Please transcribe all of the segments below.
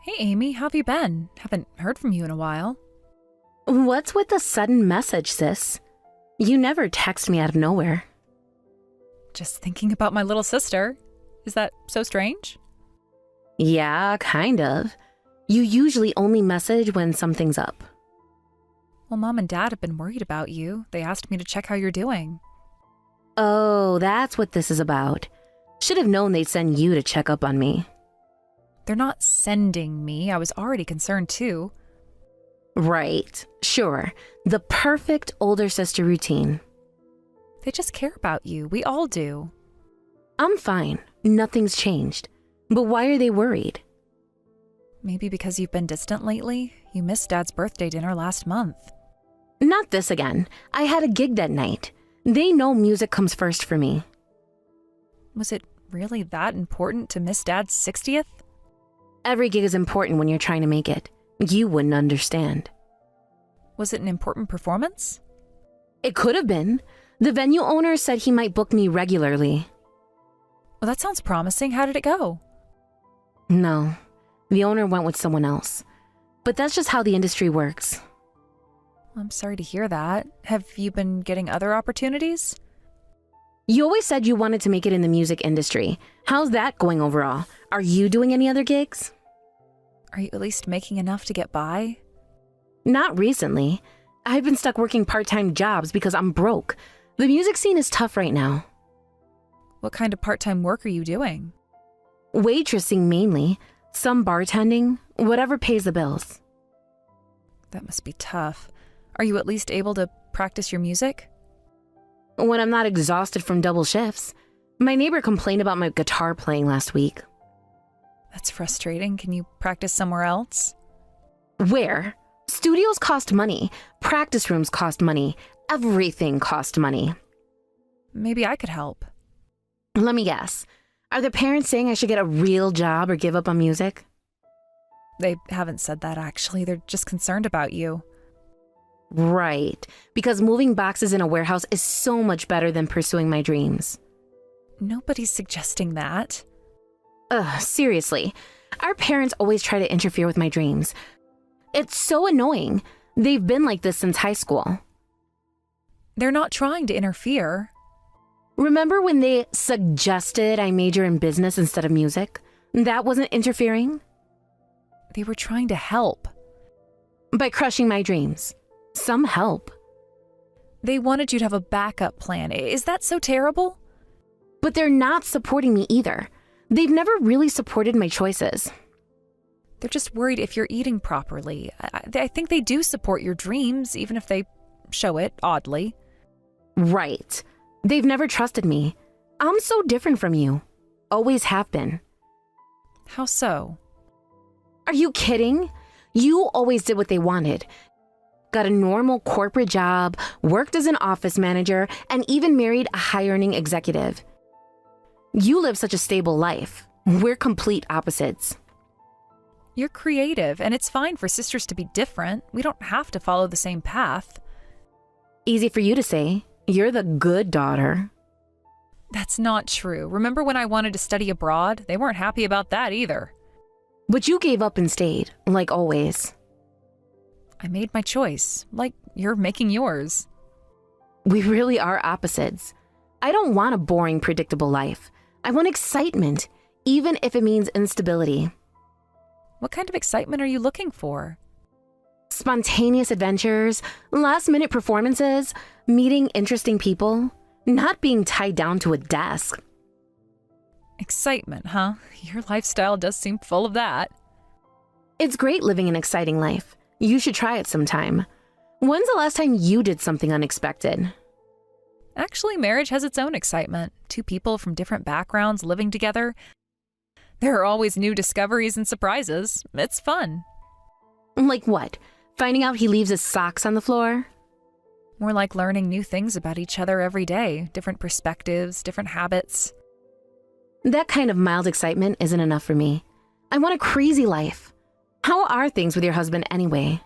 Hey Amy, how have you been? Haven't heard from you in a while. What's with the sudden message, sis? You never text me out of nowhere. Just thinking about my little sister. Is that so strange? Yeah, kind of. You usually only message when something's up. Well, Mom and Dad have been worried about you. They asked me to check how you're doing. Oh, that's what this is about. Should have known they'd send you to check up on me. They're not sending me. I was already concerned too. Right, sure. The perfect older sister routine. They just care about you. We all do. I'm fine. Nothing's changed. But why are they worried? Maybe because you've been distant lately? You missed Dad's birthday dinner last month. Not this again. I had a gig that night. They know music comes first for me. Was it really that important to miss Dad's 60th? Every gig is important when you're trying to make it. You wouldn't understand. Was it an important performance? It could have been. The venue owner said he might book me regularly. Well, that sounds promising. How did it go? No, the owner went with someone else. But that's just how the industry works. I'm sorry to hear that. Have you been getting other opportunities? You always said you wanted to make it in the music industry. How's that going overall? Are you doing any other gigs? Are you at least making enough to get by? Not recently. I've been stuck working part-time jobs because I'm broke. The music scene is tough right now. What kind of part-time work are you doing? Waitressing mainly. Some bartending. Whatever pays the bills. That must be tough. Are you at least able to practice your music? When I'm not exhausted from double shifts. My neighbor complained about my guitar playing last week. That's frustrating. Can you practice somewhere else? Where? Studios cost money. Practice rooms cost money. Everything cost money. Maybe I could help. Let me guess. Are the parents saying I should get a real job or give up on music? They haven't said that, actually. They're just concerned about you. Right. Because moving boxes in a warehouse is so much better than pursuing my dreams. Nobody's suggesting that. Ugh, seriously. Our parents always try to interfere with my dreams. It's so annoying. They've been like this since high school. They're not trying to interfere. Remember when they suggested I major in business instead of music? That wasn't interfering? They were trying to help. By crushing my dreams. Some help. They wanted you to have a backup plan. Is that so terrible? But they're not supporting me either. They've never really supported my choices. They're just worried if you're eating properly. I think they do support your dreams, even if they show it oddly. Right. They've never trusted me. I'm so different from you. Always have been. How so? Are you kidding? You always did what they wanted. Got a normal corporate job, worked as an office manager, and even married a high-earning executive. You live such a stable life. We're complete opposites. You're creative, and it's fine for sisters to be different. We don't have to follow the same path. Easy for you to say. You're the good daughter. That's not true. Remember when I wanted to study abroad? They weren't happy about that either. But you gave up and stayed, like always. I made my choice, like you're making yours. We really are opposites. I don't want a boring, predictable life. I want excitement, even if it means instability. What kind of excitement are you looking for? Spontaneous adventures, last-minute performances, meeting interesting people, not being tied down to a desk. Excitement, huh? Your lifestyle does seem full of that. It's great living an exciting life. You should try it sometime. When's the last time you did something unexpected? Actually, marriage has its own excitement. Two people from different backgrounds living together. There are always new discoveries and surprises. It's fun. Like what? Finding out he leaves his socks on the floor? More like learning new things about each other every day. Different perspectives, different habits. That kind of mild excitement isn't enough for me. I want a crazy life. How are things with your husband anyway?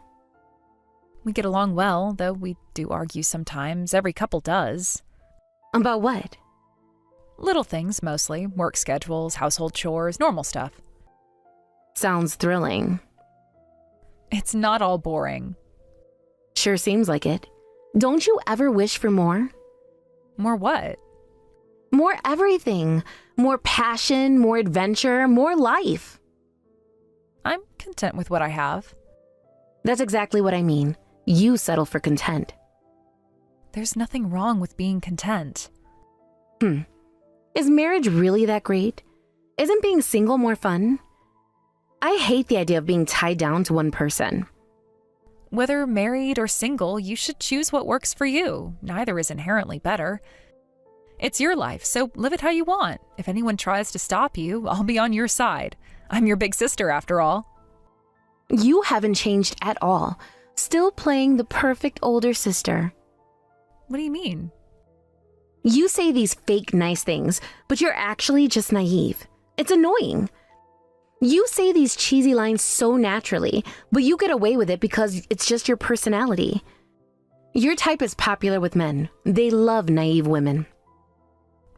We get along well, though we do argue sometimes. Every couple does. About what? Little things, mostly. Work schedules, household chores, normal stuff. Sounds thrilling. It's not all boring. Sure seems like it. Don't you ever wish for more? More what? More everything. More passion, more adventure, more life. I'm content with what I have. That's exactly what I mean. You settle for content. There's nothing wrong with being content. Is marriage really that great? Isn't being single more fun? I hate the idea of being tied down to one person. Whether married or single, you should choose what works for you. Neither is inherently better. It's your life, so live it how you want. If anyone tries to stop you, I'll be on your side. I'm your big sister, after all. You haven't changed at all. Still playing the perfect older sister. What do you mean? You say these fake nice things, but you're actually just naive. It's annoying. You say these cheesy lines so naturally, but you get away with it because it's just your personality. Your type is popular with men. They love naive women.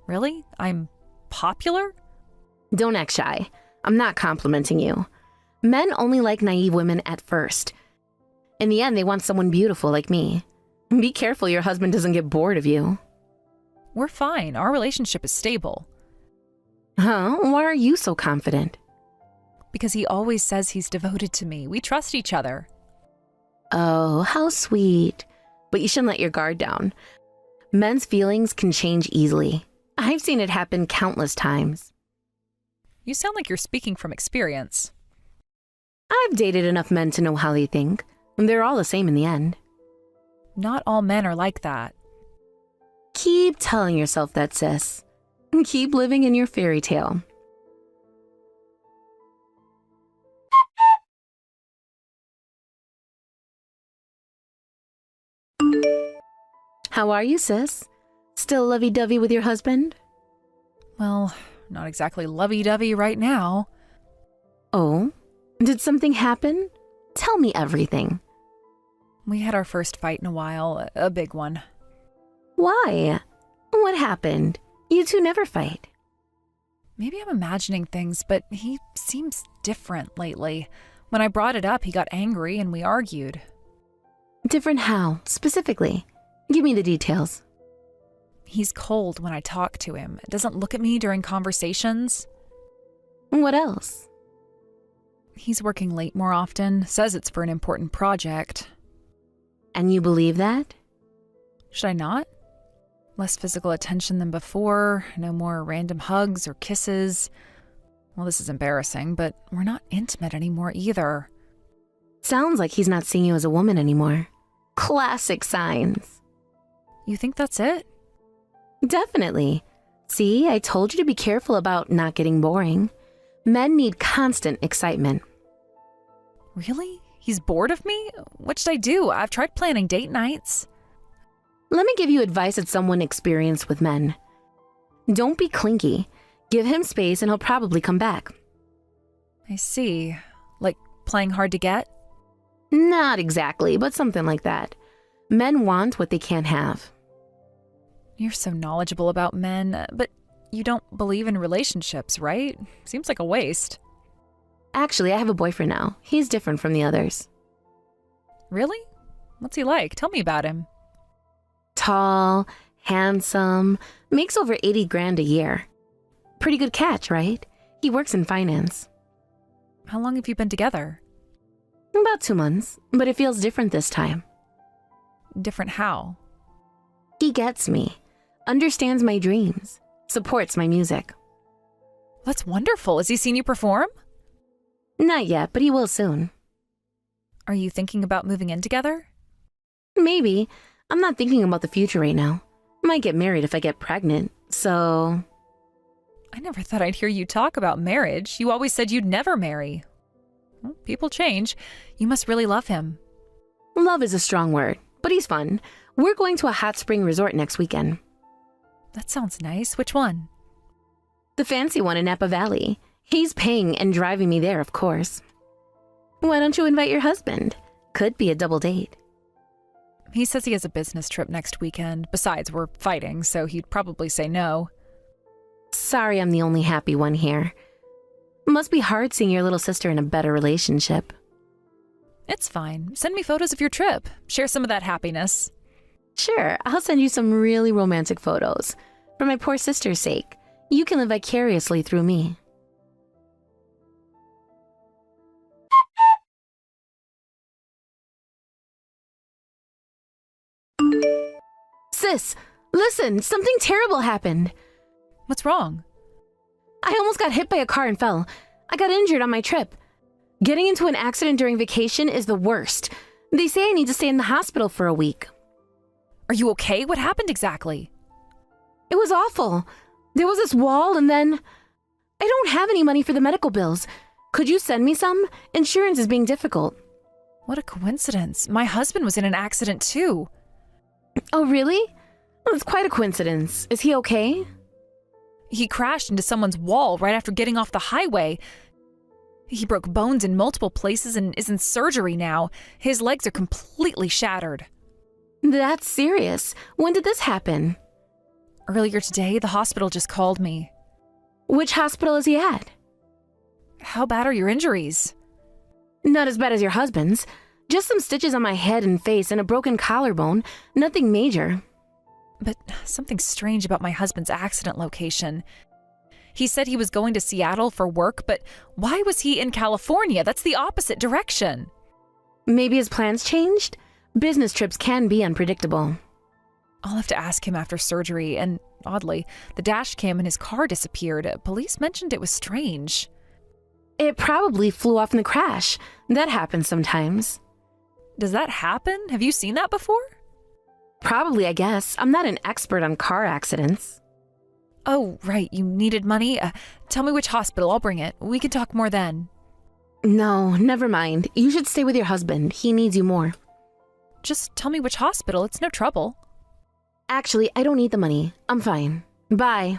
Really? I'm popular? Don't act shy. I'm not complimenting you. Men only like naive women at first. In the end, they want someone beautiful like me. Be careful your husband doesn't get bored of you. We're fine. Our relationship is stable. Huh? Why are you so confident? Because he always says he's devoted to me. We trust each other. Oh, how sweet. But you shouldn't let your guard down. Men's feelings can change easily. I've seen it happen countless times. You sound like you're speaking from experience. I've dated enough men to know how they think. They're all the same in the end. Not all men are like that. Keep telling yourself that, sis. Keep living in your fairy tale. How are you, sis? Still lovey-dovey with your husband? Well, not exactly lovey-dovey right now. Oh? Did something happen? Tell me everything. We had our first fight in a while, a big one. Why? What happened? You two never fight. Maybe I'm imagining things, but he seems different lately. When I brought it up, he got angry and we argued. Different how, specifically? Give me the details. He's cold when I talk to him. Doesn't look at me during conversations. What else? He's working late more often, says it's for an important project. And you believe that? Should I not? Less physical attention than before, no more random hugs or kisses. Well, this is embarrassing, but we're not intimate anymore either. Sounds like he's not seeing you as a woman anymore. Classic signs. You think that's it? Definitely. See, I told you to be careful about not getting boring. Men need constant excitement. Really? He's bored of me? What should I do? I've tried planning date nights. Let me give you advice as someone experienced with men. Don't be clingy. Give him space and he'll probably come back. I see. Like playing hard to get? Not exactly, but something like that. Men want what they can't have. You're so knowledgeable about men, but you don't believe in relationships, right? Seems like a waste. Actually, I have a boyfriend now. He's different from the others. Really? What's he like? Tell me about him. Tall, handsome, makes over 80 grand a year. Pretty good catch, right? He works in finance. How long have you been together? About 2 months, but it feels different this time. Different how? He gets me, understands my dreams, supports my music. That's wonderful. Has he seen you perform? Not yet, but he will soon. Are you thinking about moving in together? Maybe. I'm not thinking about the future right now. Might get married if I get pregnant, so... I never thought I'd hear you talk about marriage. You always said you'd never marry. Well, people change. You must really love him. Love is a strong word, but he's fun. We're going to a hot spring resort next weekend. That sounds nice. Which one? The fancy one in Napa Valley. He's paying and driving me there, of course. Why don't you invite your husband? Could be a double date. He says he has a business trip next weekend. Besides, we're fighting, so he'd probably say no. Sorry I'm the only happy one here. Must be hard seeing your little sister in a better relationship. It's fine. Send me photos of your trip. Share some of that happiness. Sure, I'll send you some really romantic photos. For my poor sister's sake, you can live vicariously through me. Sis, listen, something terrible happened. What's wrong? I almost got hit by a car and fell. I got injured on my trip. Getting into an accident during vacation is the worst. They say I need to stay in the hospital for a week. Are you okay? What happened exactly? It was awful. There was this wall and then... I don't have any money for the medical bills. Could you send me some? Insurance is being difficult. What a coincidence. My husband was in an accident too. Oh, really? Well, it's quite a coincidence. Is he okay? He crashed into someone's wall right after getting off the highway. He broke bones in multiple places and is in surgery now. His legs are completely shattered. That's serious. When did this happen? Earlier today, the hospital just called me. Which hospital is he at? How bad are your injuries? Not as bad as your husband's. Just some stitches on my head and face and a broken collarbone. Nothing major. But something strange about my husband's accident location. He said he was going to Seattle for work, but why was he in California? That's the opposite direction. Maybe his plans changed? Business trips can be unpredictable. I'll have to ask him after surgery, and oddly, the dash cam in his car disappeared. Police mentioned it was strange. It probably flew off in the crash. That happens sometimes. Does that happen? Have you seen that before? Probably, I guess. I'm not an expert on car accidents. Oh, right. You needed money? Tell me which hospital. I'll bring it. We can talk more then. No, never mind. You should stay with your husband. He needs you more. Just tell me which hospital. It's no trouble. Actually, I don't need the money. I'm fine. Bye.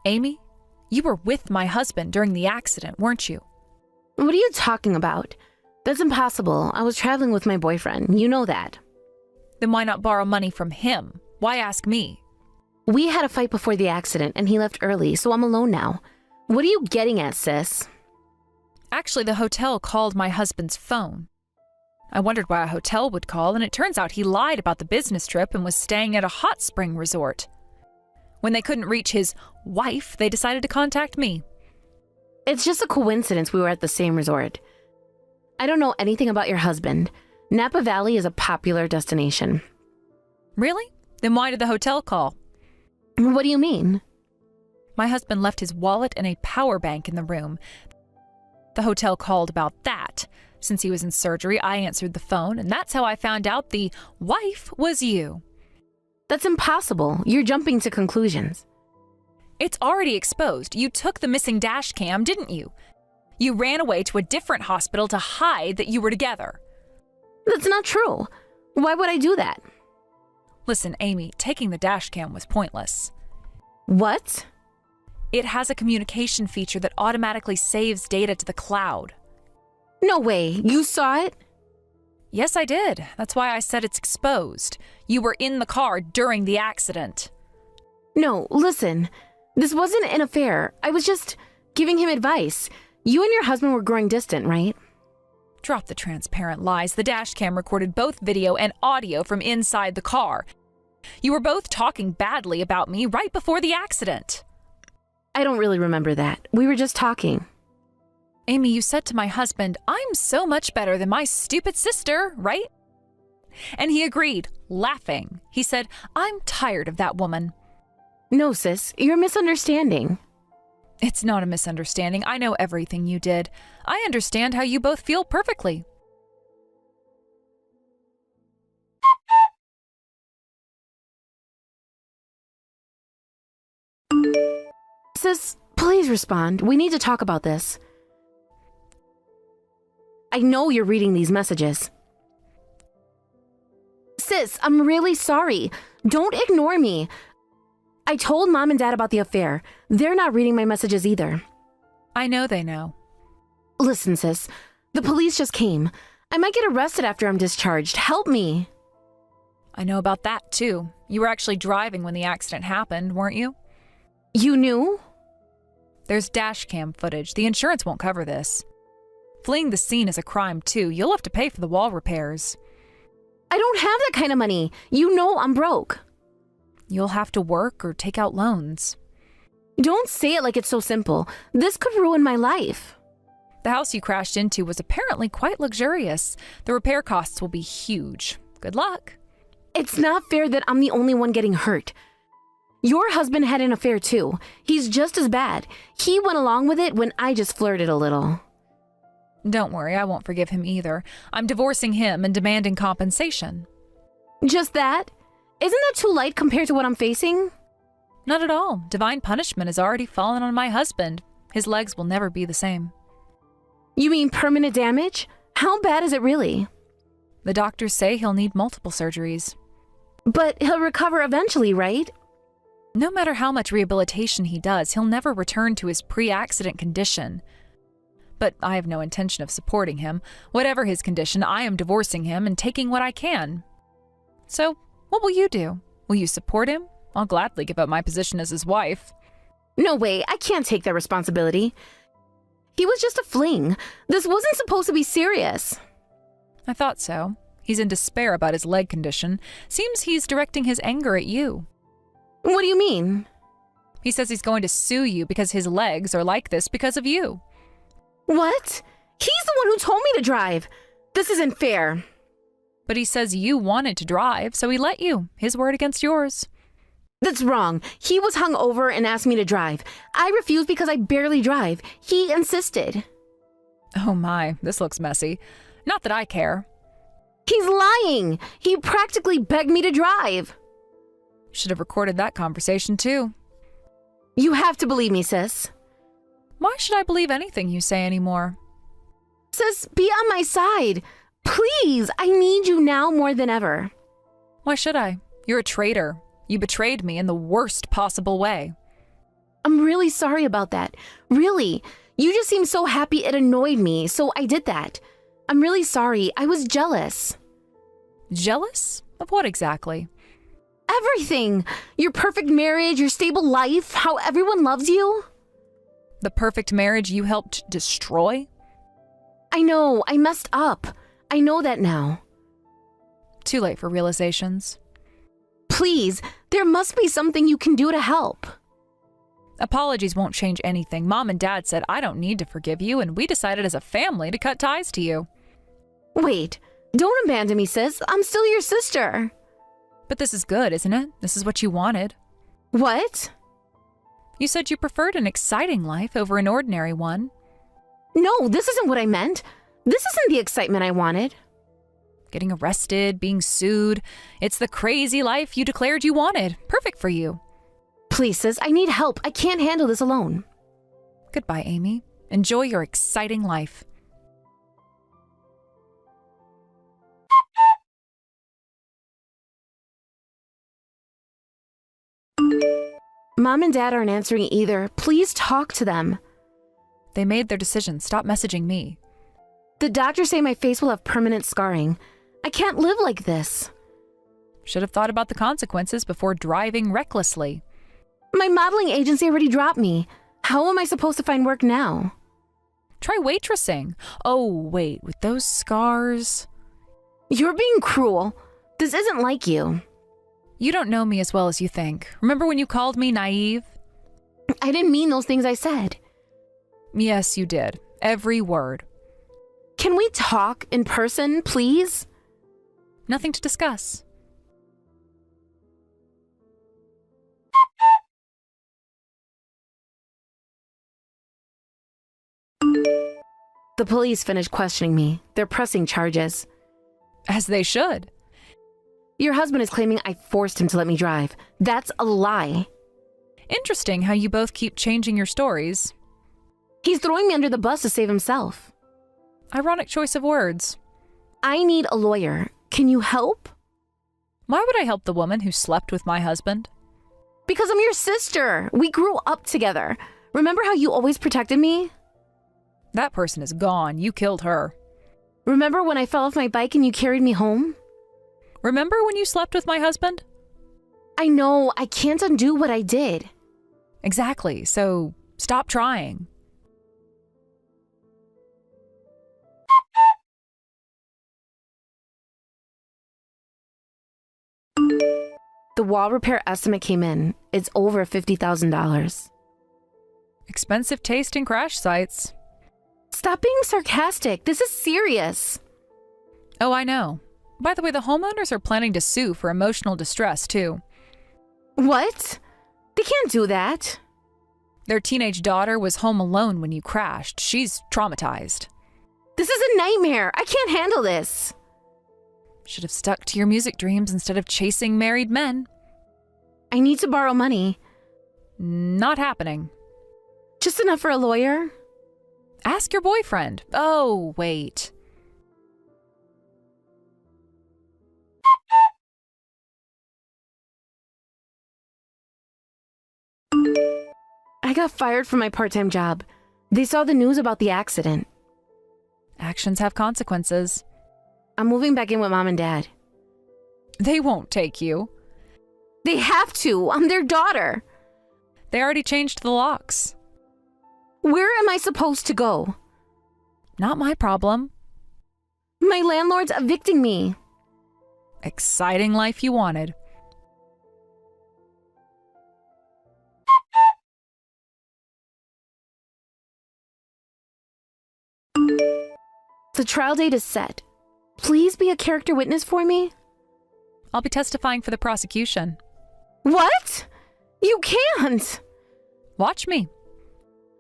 Amy, you were with my husband during the accident, weren't you? What are you talking about? That's impossible. I was traveling with my boyfriend. You know that. Then why not borrow money from him? Why ask me? We had a fight before the accident and he left early, so I'm alone now. What are you getting at, sis? Actually, the hotel called my husband's phone. I wondered why a hotel would call, and it turns out he lied about the business trip and was staying at a hot spring resort. When they couldn't reach his wife, they decided to contact me. It's just a coincidence we were at the same resort. I don't know anything about your husband. Napa Valley is a popular destination. Really? Then why did the hotel call? What do you mean? My husband left his wallet and a power bank in the room. The hotel called about that. Since he was in surgery, I answered the phone, and that's how I found out the wife was you. That's impossible. You're jumping to conclusions. It's already exposed. You took the missing dash cam, didn't you? You ran away to a different hospital to hide that you were together. That's not true. Why would I do that? Listen, Amy, taking the dash cam was pointless. What? It has a communication feature that automatically saves data to the cloud. No way. You saw it? Yes, I did. That's why I said it's exposed. You were in the car during the accident. No, listen. This wasn't an affair. I was just giving him advice. You and your husband were growing distant, right? Drop the transparent lies. The dash cam recorded both video and audio from inside the car. You were both talking badly about me right before the accident. I don't really remember that. We were just talking. Amy, you said to my husband, "I'm so much better than my stupid sister," right? And he agreed, laughing. He said, "I'm tired of that woman." No, sis, you're misunderstanding. It's not a misunderstanding. I know everything you did. I understand how you both feel perfectly. Sis, please respond. We need to talk about this. I know you're reading these messages. Sis, I'm really sorry. Don't ignore me. I told Mom and Dad about the affair. They're not reading my messages either. I know they know. Listen, sis. The police just came. I might get arrested after I'm discharged. Help me. I know about that, too. You were actually driving when the accident happened, weren't you? You knew? There's dash cam footage. The insurance won't cover this. Fleeing the scene is a crime, too. You'll have to pay for the wall repairs. I don't have that kind of money. You know I'm broke. You'll have to work or take out loans. Don't say it like it's so simple. This could ruin my life. The house you crashed into was apparently quite luxurious. The repair costs will be huge. Good luck. It's not fair that I'm the only one getting hurt. Your husband had an affair too. He's just as bad. He went along with it when I just flirted a little. Don't worry, I won't forgive him either. I'm divorcing him and demanding compensation. Just that? Isn't that too light compared to what I'm facing? Not at all. Divine punishment has already fallen on my husband. His legs will never be the same. You mean permanent damage? How bad is it really? The doctors say he'll need multiple surgeries. But he'll recover eventually, right? No matter how much rehabilitation he does, he'll never return to his pre-accident condition. But I have no intention of supporting him. Whatever his condition, I am divorcing him and taking what I can. So, what will you do? Will you support him? I'll gladly give up my position as his wife. No way, I can't take that responsibility. He was just a fling. This wasn't supposed to be serious. I thought so. He's in despair about his leg condition. Seems he's directing his anger at you. What do you mean? He says he's going to sue you because his legs are like this because of you. What? He's the one who told me to drive. This isn't fair. But he says you wanted to drive, so he let you. His word against yours. That's wrong. He was hungover and asked me to drive. I refused because I barely drive. He insisted. Oh my, this looks messy. Not that I care. He's lying. He practically begged me to drive. Should have recorded that conversation too. You have to believe me, sis. Why should I believe anything you say anymore? Sis, be on my side. Please, I need you now more than ever. Why should I? You're a traitor. You betrayed me in the worst possible way. I'm really sorry about that. Really. You just seemed so happy it annoyed me, so I did that. I'm really sorry. I was jealous. Jealous? Of what exactly? Everything. Your perfect marriage, your stable life, how everyone loves you. The perfect marriage you helped destroy? I know. I messed up. I know that now. Too late for realizations. Please, there must be something you can do to help. Apologies won't change anything. Mom and Dad said I don't need to forgive you, and we decided as a family to cut ties to you. Wait, don't abandon me, sis. I'm still your sister. But this is good, isn't it? This is what you wanted. What? You said you preferred an exciting life over an ordinary one. No, this isn't what I meant. This isn't the excitement I wanted. Getting arrested, being sued. It's the crazy life you declared you wanted. Perfect for you. Please, sis, I need help. I can't handle this alone. Goodbye, Amy. Enjoy your exciting life. Mom and Dad aren't answering either. Please talk to them. They made their decision. Stop messaging me. The doctors say my face will have permanent scarring. I can't live like this. Should have thought about the consequences before driving recklessly. My modeling agency already dropped me. How am I supposed to find work now? Try waitressing. Oh, wait, with those scars? You're being cruel. This isn't like you. You don't know me as well as you think. Remember when you called me naive? I didn't mean those things I said. Yes, you did. Every word. Can we talk in person, please? Nothing to discuss. The police finished questioning me. They're pressing charges. As they should. Your husband is claiming I forced him to let me drive. That's a lie. Interesting how you both keep changing your stories. He's throwing me under the bus to save himself. Ironic choice of words. I need a lawyer. Can you help? Why would I help the woman who slept with my husband? Because I'm your sister. We grew up together. Remember how you always protected me? That person is gone. You killed her. Remember when I fell off my bike and you carried me home? Remember when you slept with my husband? I know, I can't undo what I did. Exactly, so stop trying. The wall repair estimate came in. It's over $50,000. Expensive taste in crash sites. Stop being sarcastic. This is serious. Oh, I know. By the way, the homeowners are planning to sue for emotional distress, too. What? They can't do that. Their teenage daughter was home alone when you crashed. She's traumatized. This is a nightmare. I can't handle this. Should have stuck to your music dreams instead of chasing married men. I need to borrow money. Not happening. Just enough for a lawyer? Ask your boyfriend. Oh, wait. I got fired from my part-time job. They saw the news about the accident. Actions have consequences. I'm moving back in with Mom and Dad. They won't take you. They have to. I'm their daughter. They already changed the locks. Where am I supposed to go? Not my problem. My landlord's evicting me. Exciting life you wanted. The trial date is set. Please be a character witness for me. I'll be testifying for the prosecution. What? You can't. Watch me.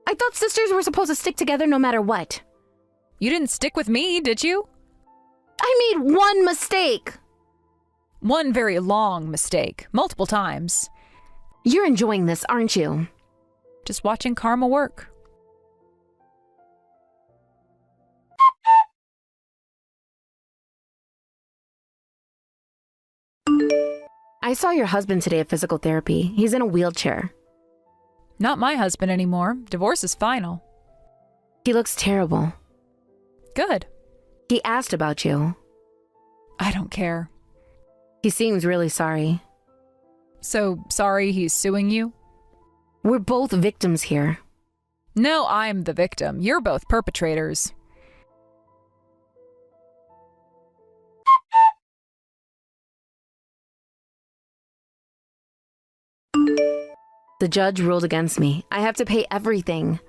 I thought sisters were supposed to stick together no matter what. You didn't stick with me, did you? I made one mistake. One very long mistake, multiple times. You're enjoying this, aren't you? Just watching karma work. I saw your husband today at physical therapy. He's in a wheelchair. Not my husband anymore. Divorce is final. He looks terrible. Good. He asked about you. I don't care. He seems really sorry. So sorry he's suing you? We're both victims here. No, I'm the victim. You're both perpetrators. The judge ruled against me. I have to pay everything.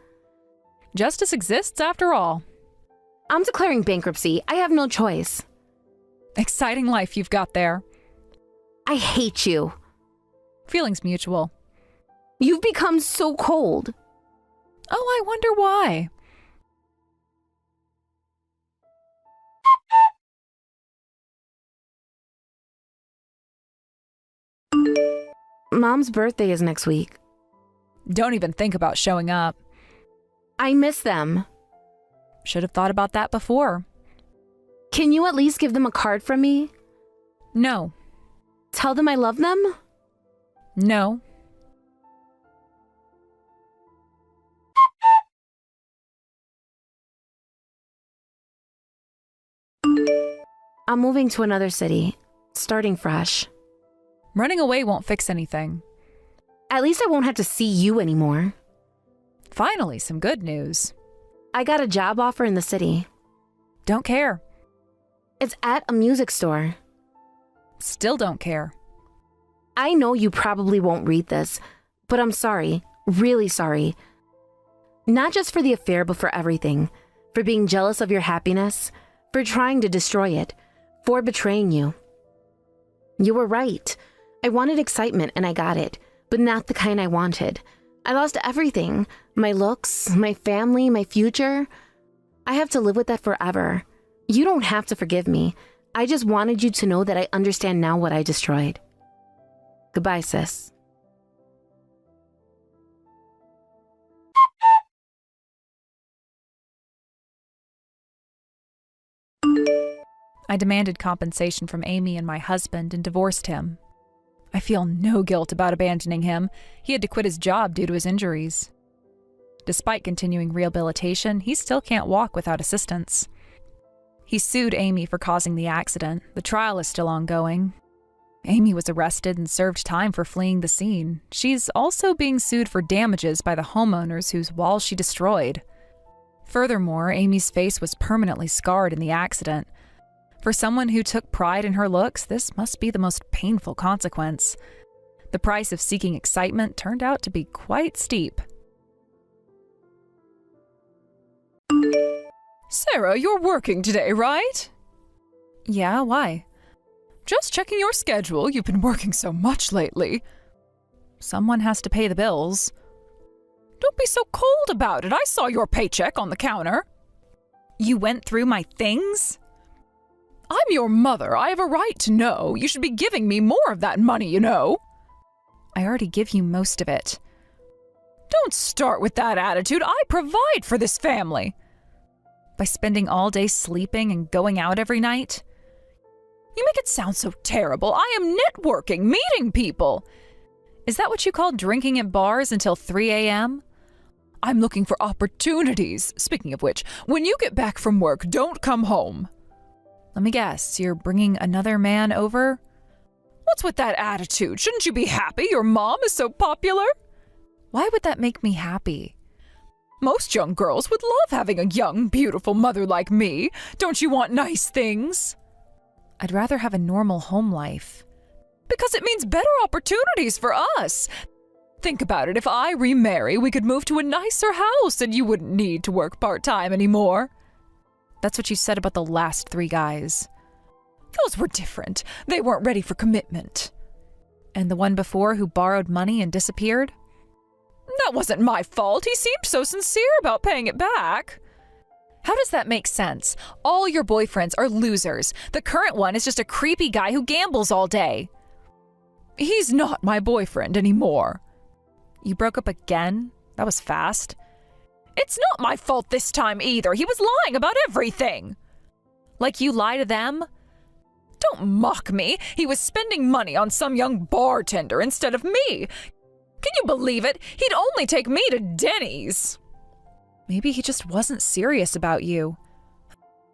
Justice exists after all. I'm declaring bankruptcy. I have no choice. Exciting life you've got there. I hate you. Feelings mutual. You've become so cold. Oh, I wonder why. Mom's birthday is next week. Don't even think about showing up. I miss them. Should have thought about that before. Can you at least give them a card from me? No. Tell them I love them? No. I'm moving to another city, starting fresh. Running away won't fix anything. At least I won't have to see you anymore. Finally, some good news. I got a job offer in the city. Don't care. It's at a music store. Still don't care. I know you probably won't read this, but I'm sorry, really sorry. Not just for the affair, but for everything. For being jealous of your happiness, for trying to destroy it, for betraying you. You were right. I wanted excitement and I got it, but not the kind I wanted. I lost everything. My looks, my family, my future. I have to live with that forever. You don't have to forgive me. I just wanted you to know that I understand now what I destroyed. Goodbye, sis. I demanded compensation from Amy and my husband and divorced him. I feel no guilt about abandoning him. He had to quit his job due to his injuries. Despite continuing rehabilitation, he still can't walk without assistance. He sued Amy for causing the accident. The trial is still ongoing. Amy was arrested and served time for fleeing the scene. She's also being sued for damages by the homeowners whose walls she destroyed. Furthermore, Amy's face was permanently scarred in the accident. For someone who took pride in her looks, this must be the most painful consequence. The price of seeking excitement turned out to be quite steep. Sarah, you're working today, right? Yeah, why? Just checking your schedule. You've been working so much lately. Someone has to pay the bills. Don't be so cold about it. I saw your paycheck on the counter. You went through my things? I'm your mother. I have a right to know. You should be giving me more of that money, you know. I already give you most of it. Don't start with that attitude. I provide for this family. By spending all day sleeping and going out every night? You make it sound so terrible. I am networking, meeting people. Is that what you call drinking at bars until 3 a.m.? I'm looking for opportunities. Speaking of which, when you get back from work, don't come home. Let me guess, you're bringing another man over? What's with that attitude? Shouldn't you be happy your mom is so popular? Why would that make me happy? Most young girls would love having a young, beautiful mother like me. Don't you want nice things? I'd rather have a normal home life. Because it means better opportunities for us. Think about it. If I remarry, we could move to a nicer house and you wouldn't need to work part-time anymore. That's what you said about the last 3 guys. Those were different. They weren't ready for commitment. And the one before who borrowed money and disappeared? That wasn't my fault. He seemed so sincere about paying it back. How does that make sense? All your boyfriends are losers. The current one is just a creepy guy who gambles all day. He's not my boyfriend anymore. You broke up again? That was fast. It's not my fault this time either. He was lying about everything. Like you lie to them? Don't mock me. He was spending money on some young bartender instead of me. Can you believe it? He'd only take me to Denny's. Maybe he just wasn't serious about you.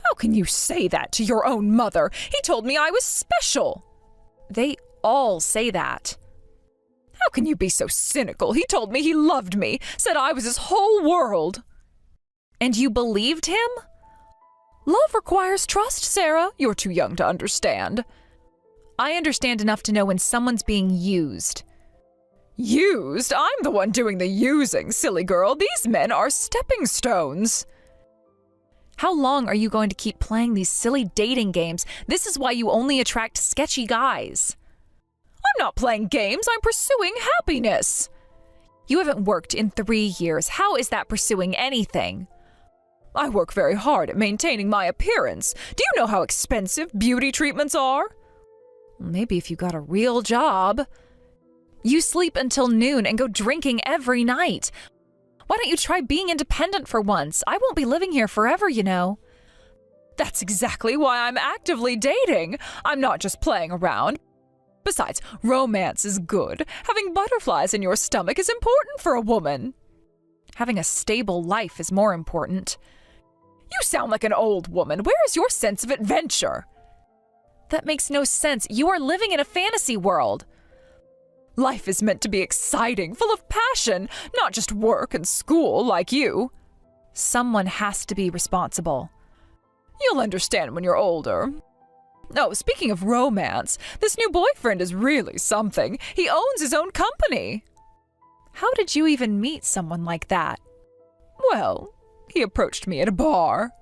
How can you say that to your own mother? He told me I was special. They all say that. How can you be so cynical? He told me he loved me, said I was his whole world. And you believed him? Love requires trust, Sarah. You're too young to understand. I understand enough to know when someone's being used. Used? I'm the one doing the using, silly girl. These men are stepping stones. How long are you going to keep playing these silly dating games? This is why you only attract sketchy guys. I'm not playing games. I'm pursuing happiness. You haven't worked in 3 years. How is that pursuing anything? I work very hard at maintaining my appearance. Do you know how expensive beauty treatments are? Maybe if you got a real job. You sleep until noon and go drinking every night. Why don't you try being independent for once? I won't be living here forever, you know. That's exactly why I'm actively dating. I'm not just playing around. Besides, romance is good. Having butterflies in your stomach is important for a woman. Having a stable life is more important. You sound like an old woman. Where is your sense of adventure? That makes no sense. You are living in a fantasy world. Life is meant to be exciting, full of passion, not just work and school like you. Someone has to be responsible. You'll understand when you're older. Oh, speaking of romance, this new boyfriend is really something. He owns his own company. How did you even meet someone like that? Well, he approached me at a bar.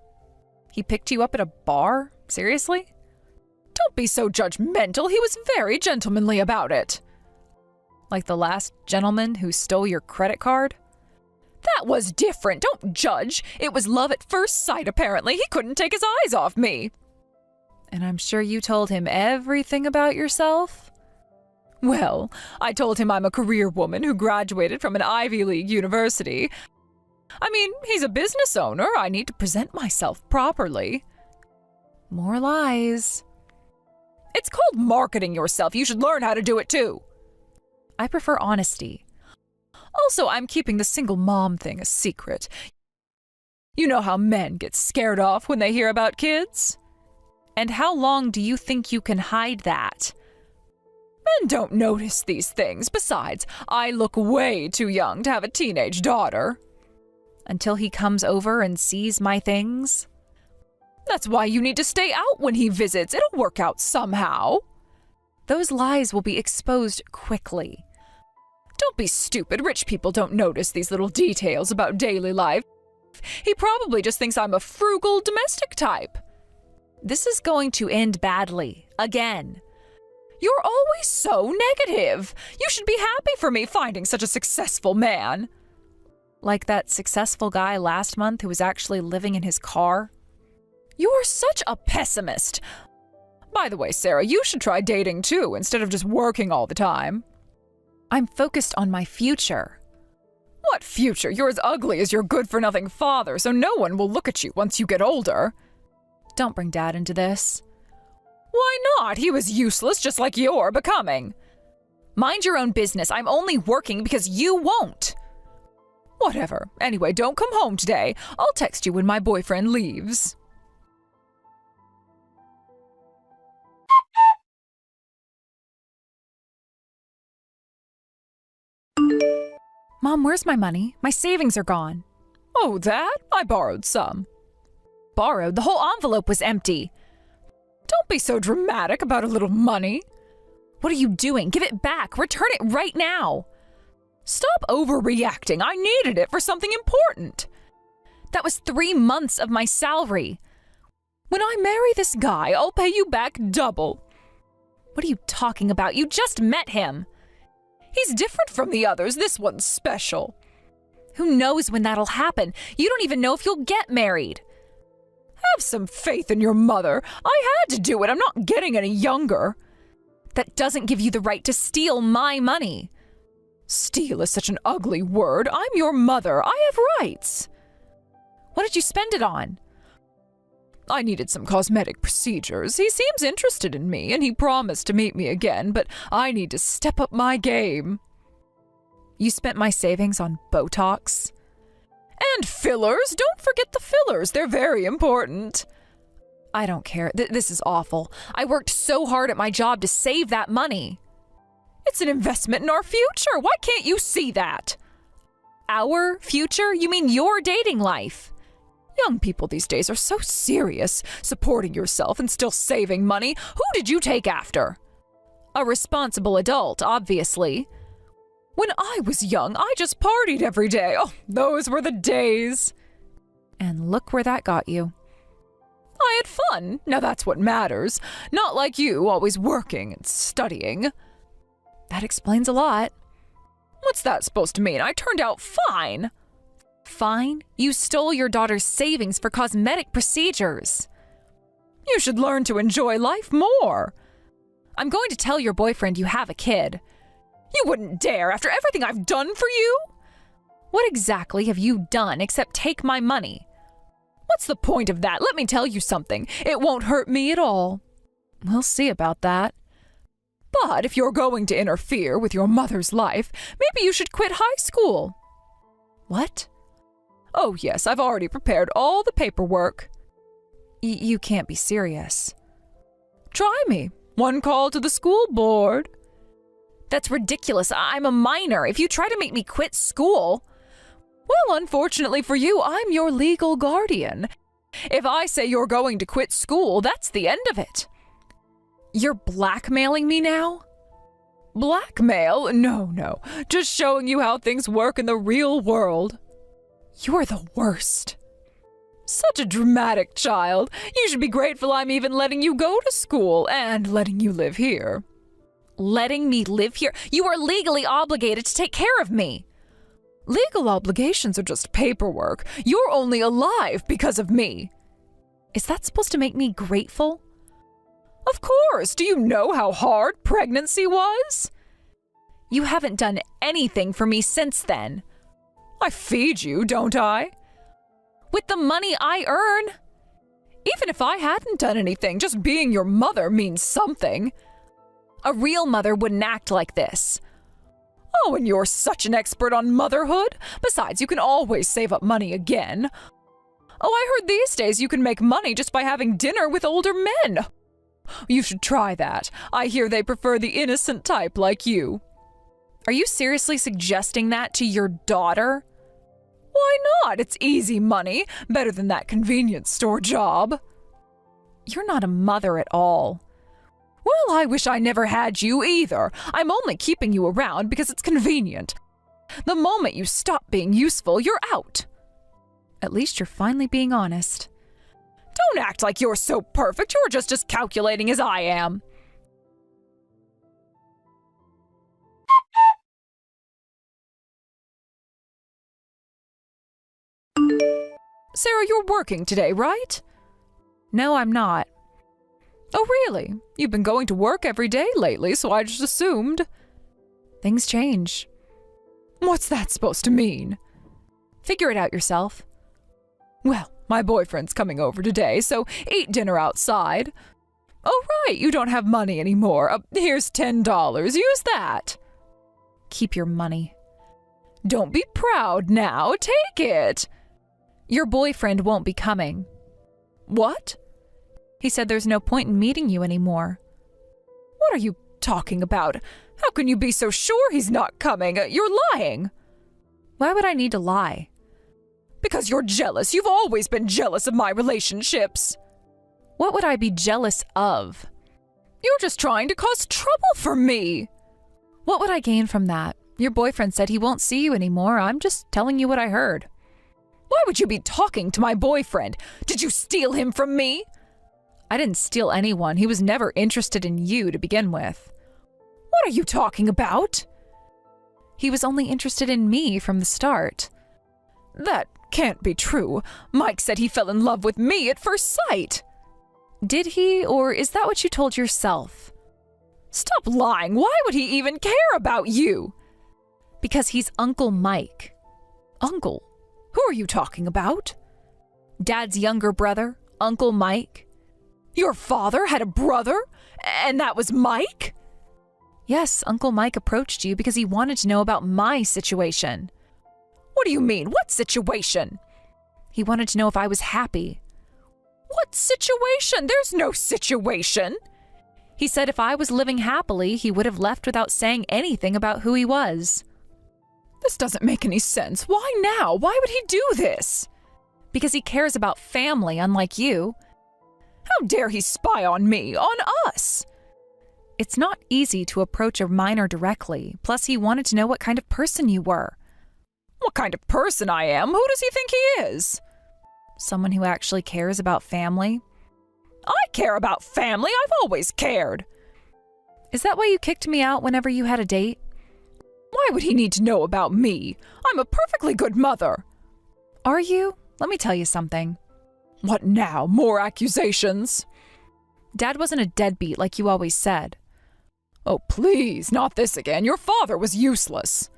He picked you up at a bar? Seriously? Don't be so judgmental. He was very gentlemanly about it. Like the last gentleman who stole your credit card? That was different. Don't judge. It was love at first sight, apparently. He couldn't take his eyes off me. And I'm sure you told him everything about yourself? Well, I told him I'm a career woman who graduated from an Ivy League university. I mean, he's a business owner. I need to present myself properly. More lies. It's called marketing yourself. You should learn how to do it too. I prefer honesty. Also, I'm keeping the single mom thing a secret. You know how men get scared off when they hear about kids? And how long do you think you can hide that? Men don't notice these things. Besides, I look way too young to have a teenage daughter. Until he comes over and sees my things? That's why you need to stay out when he visits. It'll work out somehow. Those lies will be exposed quickly. Don't be stupid. Rich people don't notice these little details about daily life. He probably just thinks I'm a frugal domestic type. This is going to end badly. Again. You're always so negative. You should be happy for me finding such a successful man. Like that successful guy last month who was actually living in his car? You're such a pessimist. By the way, Sarah, you should try dating too, instead of just working all the time. I'm focused on my future. What future? You're as ugly as your good-for-nothing father, so no one will look at you once you get older. Don't bring Dad into this. Why not? He was useless, just like you're becoming. Mind your own business. I'm only working because you won't. Whatever. Anyway, don't come home today. I'll text you when my boyfriend leaves. Mom, where's my money? My savings are gone. Oh, that? I borrowed some. Borrowed? The whole envelope was empty. Don't be so dramatic about a little money. What are you doing? Give it back. Return it right now. Stop overreacting. I needed it for something important. That was 3 months of my salary. When I marry this guy, I'll pay you back double. What are you talking about? You just met him. He's different from the others. This one's special. Who knows when that'll happen? You don't even know if you'll get married. Have some faith in your mother. I had to do it. I'm not getting any younger. That doesn't give you the right to steal my money. Steal is such an ugly word. I'm your mother. I have rights. What did you spend it on? I needed some cosmetic procedures. He seems interested in me, and he promised to meet me again, but I need to step up my game. You spent my savings on Botox? And fillers. Don't forget the fillers. They're very important. I don't care. This is awful. I worked so hard at my job to save that money. It's an investment in our future. Why can't you see that? Our future? You mean your dating life? Young people these days are so serious, supporting yourself and still saving money. Who did you take after? A responsible adult, obviously. When I was young, I just partied every day. Oh, those were the days. And look where that got you. I had fun. Now that's what matters. Not like you, always working and studying. That explains a lot. What's that supposed to mean? I turned out fine. Fine? You stole your daughter's savings for cosmetic procedures. You should learn to enjoy life more. I'm going to tell your boyfriend you have a kid. You wouldn't dare after everything I've done for you? What exactly have you done except take my money? What's the point of that? Let me tell you something. It won't hurt me at all. We'll see about that. But if you're going to interfere with your mother's life, maybe you should quit high school. What? Oh, yes, I've already prepared all the paperwork. You can't be serious. Try me. One call to the school board. That's ridiculous. I'm a minor. If you try to make me quit school... Well, unfortunately for you, I'm your legal guardian. If I say you're going to quit school, that's the end of it. You're blackmailing me now? Blackmail? No. Just showing you how things work in the real world. You're the worst. Such a dramatic child. You should be grateful I'm even letting you go to school and letting you live here. Letting me live here? You are legally obligated to take care of me. Legal obligations are just paperwork. You're only alive because of me. Is that supposed to make me grateful? Of course. Do you know how hard pregnancy was? You haven't done anything for me since then. I feed you, don't I? With the money I earn. Even if I hadn't done anything, just being your mother means something. A real mother wouldn't act like this. Oh, and you're such an expert on motherhood. Besides, you can always save up money again. Oh, I heard these days you can make money just by having dinner with older men. You should try that. I hear they prefer the innocent type like you. Are you seriously suggesting that to your daughter? Why not? It's easy money, better than that convenience store job. You're not a mother at all. Well, I wish I never had you either. I'm only keeping you around because it's convenient. The moment you stop being useful, you're out. At least you're finally being honest. Don't act like you're so perfect. You're just as calculating as I am. Sarah, you're working today, right? No, I'm not. Oh, really? You've been going to work every day lately, so I just assumed. Things change. What's that supposed to mean? Figure it out yourself. Well, my boyfriend's coming over today, so eat dinner outside. Oh, right, you don't have money anymore. Here's $10. Use that. Keep your money. Don't be proud now. Take it. Your boyfriend won't be coming. What? He said there's no point in meeting you anymore. What are you talking about? How can you be so sure he's not coming? You're lying. Why would I need to lie? Because you're jealous. You've always been jealous of my relationships. What would I be jealous of? You're just trying to cause trouble for me. What would I gain from that? Your boyfriend said he won't see you anymore. I'm just telling you what I heard. Why would you be talking to my boyfriend? Did you steal him from me? I didn't steal anyone. He was never interested in you to begin with. What are you talking about? He was only interested in me from the start. That can't be true. Mike said he fell in love with me at first sight. Did he, or is that what you told yourself? Stop lying. Why would he even care about you? Because he's Uncle Mike. Uncle? Who are you talking about? Dad's younger brother, Uncle Mike. Your father had a brother? And that was Mike? Yes, Uncle Mike approached you because he wanted to know about my situation. What do you mean? What situation? He wanted to know if I was happy. What situation? There's no situation. He said if I was living happily, he would have left without saying anything about who he was. This doesn't make any sense. Why now? Why would he do this? Because he cares about family, unlike you. How dare he spy on me, on us? It's not easy to approach a minor directly. Plus, he wanted to know what kind of person you were. What kind of person I am? Who does he think he is? Someone who actually cares about family. I care about family. I've always cared. Is that why you kicked me out whenever you had a date? Why would he need to know about me? I'm a perfectly good mother. Are you? Let me tell you something. What now? More accusations? Dad wasn't a deadbeat like you always said. Oh, please, not this again. Your father was useless.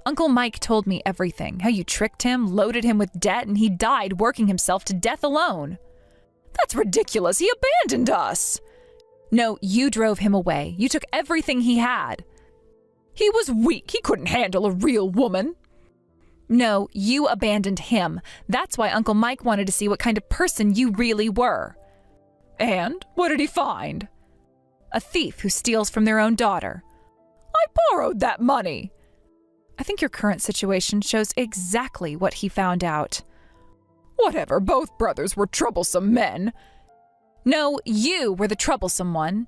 Uncle Mike told me everything. How you tricked him, loaded him with debt, and he died working himself to death alone. That's ridiculous. He abandoned us. No, you drove him away. You took everything he had. He was weak. He couldn't handle a real woman. No, you abandoned him. That's why Uncle Mike wanted to see what kind of person you really were. And what did he find? A thief who steals from their own daughter. I borrowed that money. I think your current situation shows exactly what he found out. Whatever, both brothers were troublesome men. No, you were the troublesome one.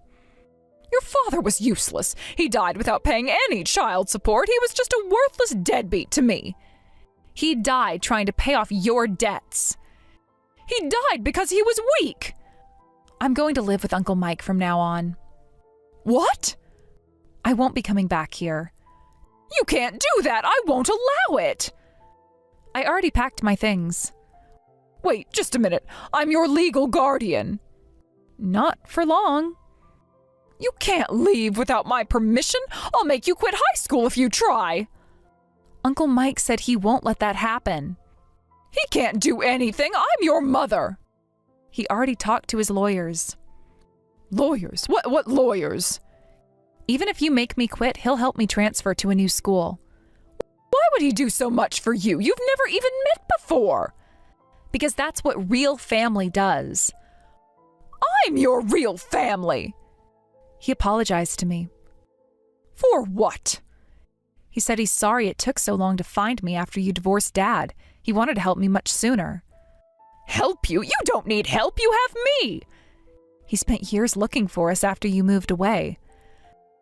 Your father was useless. He died without paying any child support. He was just a worthless deadbeat to me. He died trying to pay off your debts. He died because he was weak. I'm going to live with Uncle Mike from now on. What? I won't be coming back here. You can't do that. I won't allow it. I already packed my things. Wait, just a minute. I'm your legal guardian. Not for long. You can't leave without my permission. I'll make you quit high school if you try. Uncle Mike said he won't let that happen. He can't do anything. I'm your mother. He already talked to his lawyers. Lawyers? What lawyers? Even if you make me quit, he'll help me transfer to a new school. Why would he do so much for you? You've never even met before. Because that's what real family does. I'm your real family. He apologized to me. For what? He said he's sorry it took so long to find me after you divorced Dad. He wanted to help me much sooner. Help you? You don't need help. You have me. He spent years looking for us after you moved away.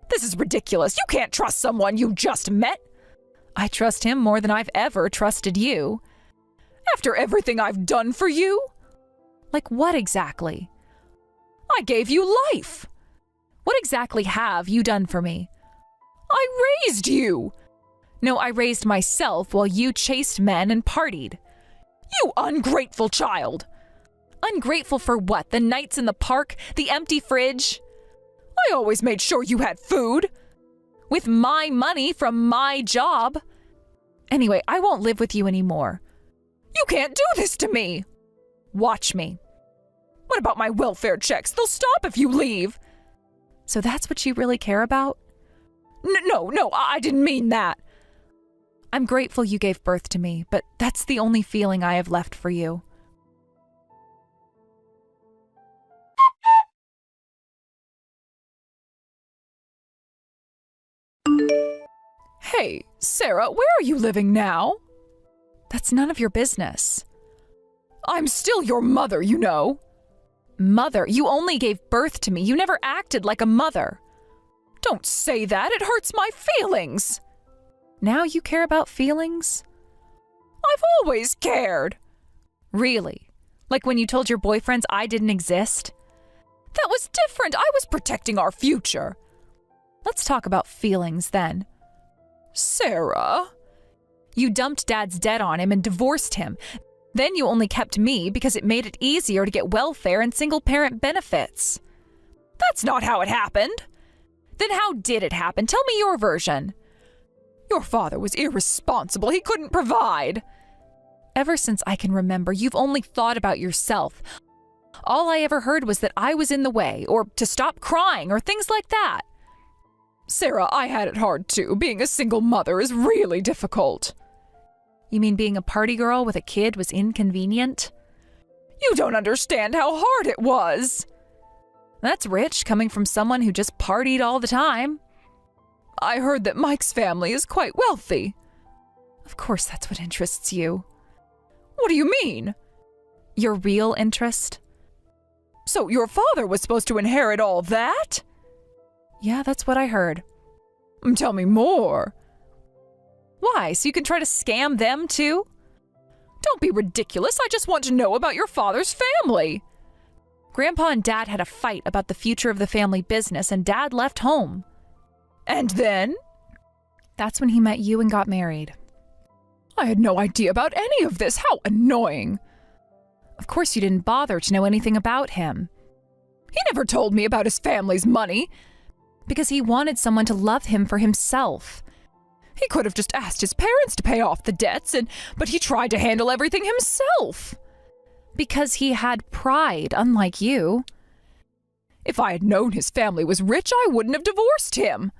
This is ridiculous. You can't trust someone you just met. I trust him more than I've ever trusted you. After everything I've done for you? Like what exactly? I gave you life. What exactly have you done for me? I raised you. No, I raised myself while you chased men and partied. You ungrateful child. Ungrateful for what? The nights in the park? The empty fridge? I always made sure you had food. With my money from my job. Anyway, I won't live with you anymore. You can't do this to me. Watch me. What about my welfare checks? They'll stop if you leave. So that's what you really care about? No, I didn't mean that. I'm grateful you gave birth to me, but that's the only feeling I have left for you. Hey, Sarah, where are you living now? That's none of your business. I'm still your mother, you know. Mother? You only gave birth to me. You never acted like a mother. Don't say that. It hurts my feelings. Now you care about feelings? I've always cared. Really? Like when you told your boyfriends I didn't exist? That was different. I was protecting our future. Let's talk about feelings then. Sarah? You dumped Dad's debt on him and divorced him. Then you only kept me because it made it easier to get welfare and single-parent benefits. That's not how it happened. Then how did it happen? Tell me your version. Your father was irresponsible. He couldn't provide. Ever since I can remember, you've only thought about yourself. All I ever heard was that I was in the way, or to stop crying, or things like that. Sarah, I had it hard too. Being a single mother is really difficult. You mean being a party girl with a kid was inconvenient? You don't understand how hard it was. That's rich, coming from someone who just partied all the time. I heard that Mike's family is quite wealthy. Of course that's what interests you. What do you mean? Your real interest? So your father was supposed to inherit all that? Yeah, that's what I heard. Tell me more. Why, so you can try to scam them too? Don't be ridiculous. I just want to know about your father's family. Grandpa and Dad had a fight about the future of the family business, and Dad left home. And then? That's when he met you and got married. I had no idea about any of this. How annoying. Of course you didn't bother to know anything about him. He never told me about his family's money. Because he wanted someone to love him for himself. He could have just asked his parents to pay off the debts, but he tried to handle everything himself. Because he had pride, unlike you. If I had known his family was rich, I wouldn't have divorced him.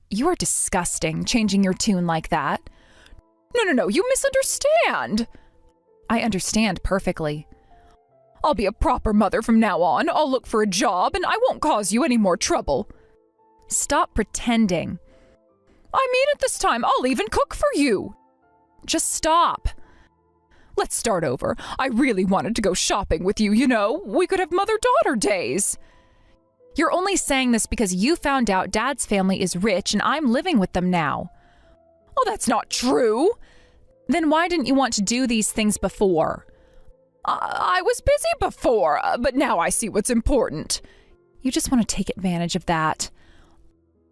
You are disgusting, changing your tune like that. No, you misunderstand. I understand perfectly. I'll be a proper mother from now on. I'll look for a job, and I won't cause you any more trouble. Stop pretending. I mean it this time. I'll even cook for you. Just stop. Let's start over. I really wanted to go shopping with you, you know. We could have mother-daughter days. You're only saying this because you found out Dad's family is rich and I'm living with them now. Oh, that's not true. Then why didn't you want to do these things before? I was busy before, but now I see what's important. You just want to take advantage of that.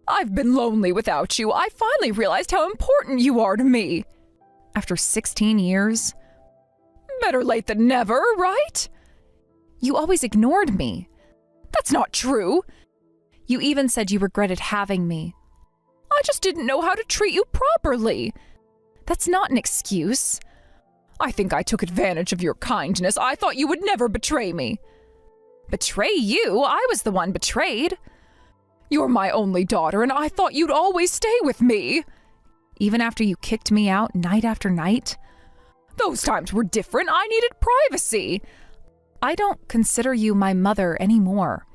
I've been lonely without you. I finally realized how important you are to me. After 16 years? Better late than never, right? You always ignored me. That's not true. You even said you regretted having me. I just didn't know how to treat you properly. That's not an excuse. I think I took advantage of your kindness. I thought you would never betray me. Betray you? I was the one betrayed. You're my only daughter, and I thought you'd always stay with me. Even after you kicked me out night after night? Those times were different. I needed privacy. I don't consider you my mother anymore.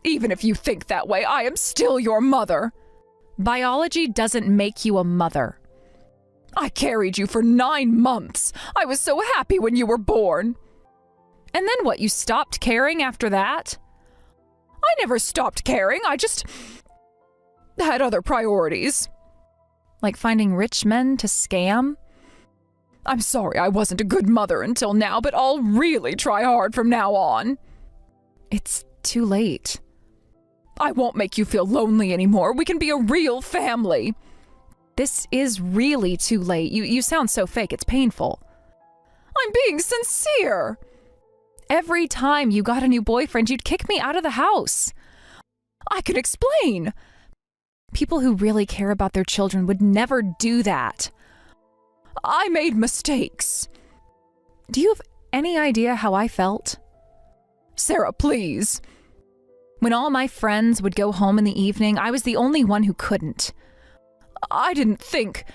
Even if you think that way, I am still your mother. Biology doesn't make you a mother. I carried you for 9 months. I was so happy when you were born. And then what, you stopped caring after that? I never stopped caring. I just had other priorities. Like finding rich men to scam? I'm sorry I wasn't a good mother until now, but I'll really try hard from now on. It's too late. I won't make you feel lonely anymore. We can be a real family. This is really too late. You sound so fake, it's painful. I'm being sincere. Every time you got a new boyfriend, you'd kick me out of the house. I can explain. People who really care about their children would never do that. I made mistakes. Do you have any idea how I felt? Sarah, please. When all my friends would go home in the evening, I was the only one who couldn't. I didn't think.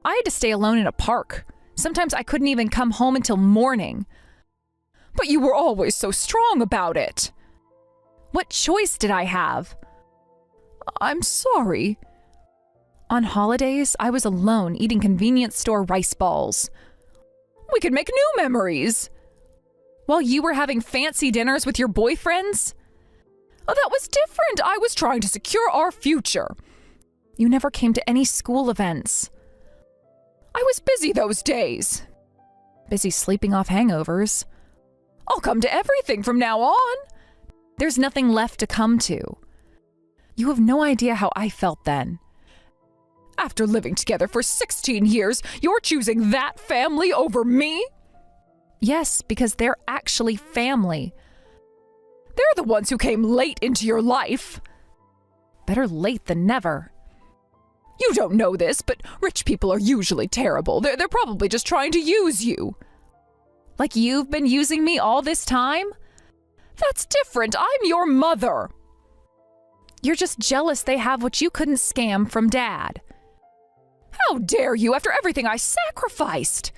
I had to stay alone in a park. Sometimes I couldn't even come home until morning. But you were always so strong about it. What choice did I have? I'm sorry. On holidays, I was alone eating convenience store rice balls. We could make new memories. While you were having fancy dinners with your boyfriends? Oh, that was different. I was trying to secure our future. You never came to any school events. I was busy those days. Busy sleeping off hangovers. I'll come to everything from now on. There's nothing left to come to. You have no idea how I felt then. After living together for 16 years, you're choosing that family over me? Yes, because they're actually family. They're the ones who came late into your life. Better late than never. You don't know this, but rich people are usually terrible. They're probably just trying to use you. Like you've been using me all this time? That's different. I'm your mother. You're just jealous they have what you couldn't scam from Dad. How dare you after everything I sacrificed?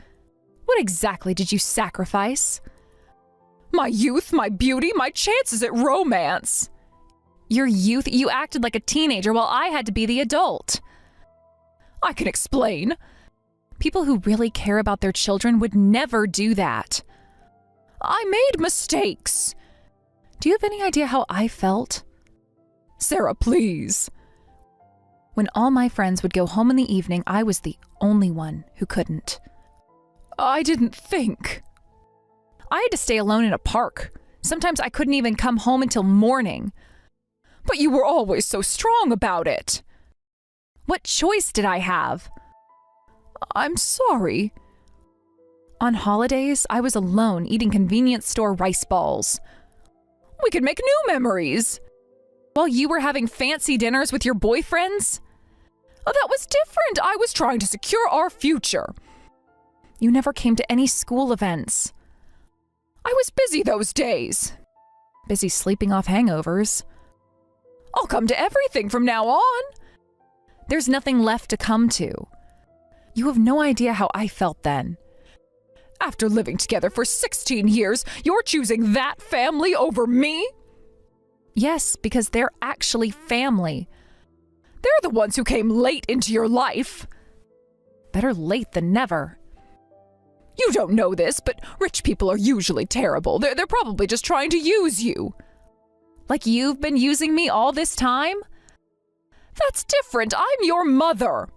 What exactly did you sacrifice? My youth, my beauty, my chances at romance. Your youth, you acted like a teenager while I had to be the adult. I can explain. People who really care about their children would never do that. I made mistakes. Do you have any idea how I felt? Sarah, please. When all my friends would go home in the evening, I was the only one who couldn't. I didn't think. I had to stay alone in a park. Sometimes I couldn't even come home until morning. But you were always so strong about it. What choice did I have? I'm sorry. On holidays, I was alone eating convenience store rice balls. We could make new memories. While you were having fancy dinners with your boyfriends? Oh, that was different. I was trying to secure our future. You never came to any school events. I was busy those days. Busy sleeping off hangovers. I'll come to everything from now on. There's nothing left to come to. You have no idea how I felt then. After living together for 16 years, you're choosing that family over me? Yes, because they're actually family. They're the ones who came late into your life. Better late than never. You don't know this, but rich people are usually terrible. They're probably just trying to use you. Like you've been using me all this time? That's different. I'm your mother.